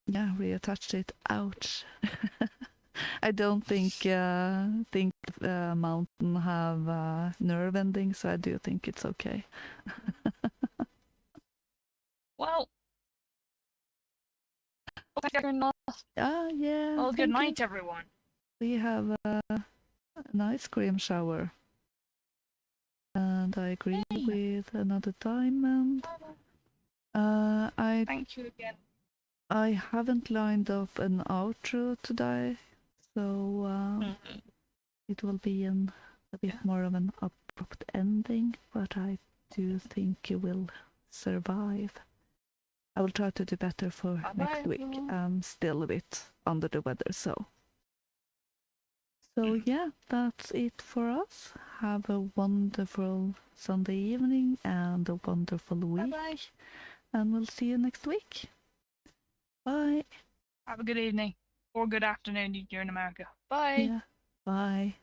Yeah, reattached it. Ouch. I don't think Mountain have nerve ending, so I do think it's okay. Well, yeah. Yeah. Well, good Thank you. night, everyone. We have an ice cream shower. And I agree Yay. with another diamond. Thank you again. I haven't lined up an outro today, so it will be a bit more of an abrupt ending, but I do think you will survive. I will try to do better for Bye-bye, next week. everyone. I'm still a bit under the weather, so yeah, that's it for us. Have a wonderful Sunday evening and a wonderful week. Bye-bye. And we'll see you next week. Bye. Have a good evening or good afternoon if you're in America. Bye. Yeah. Bye.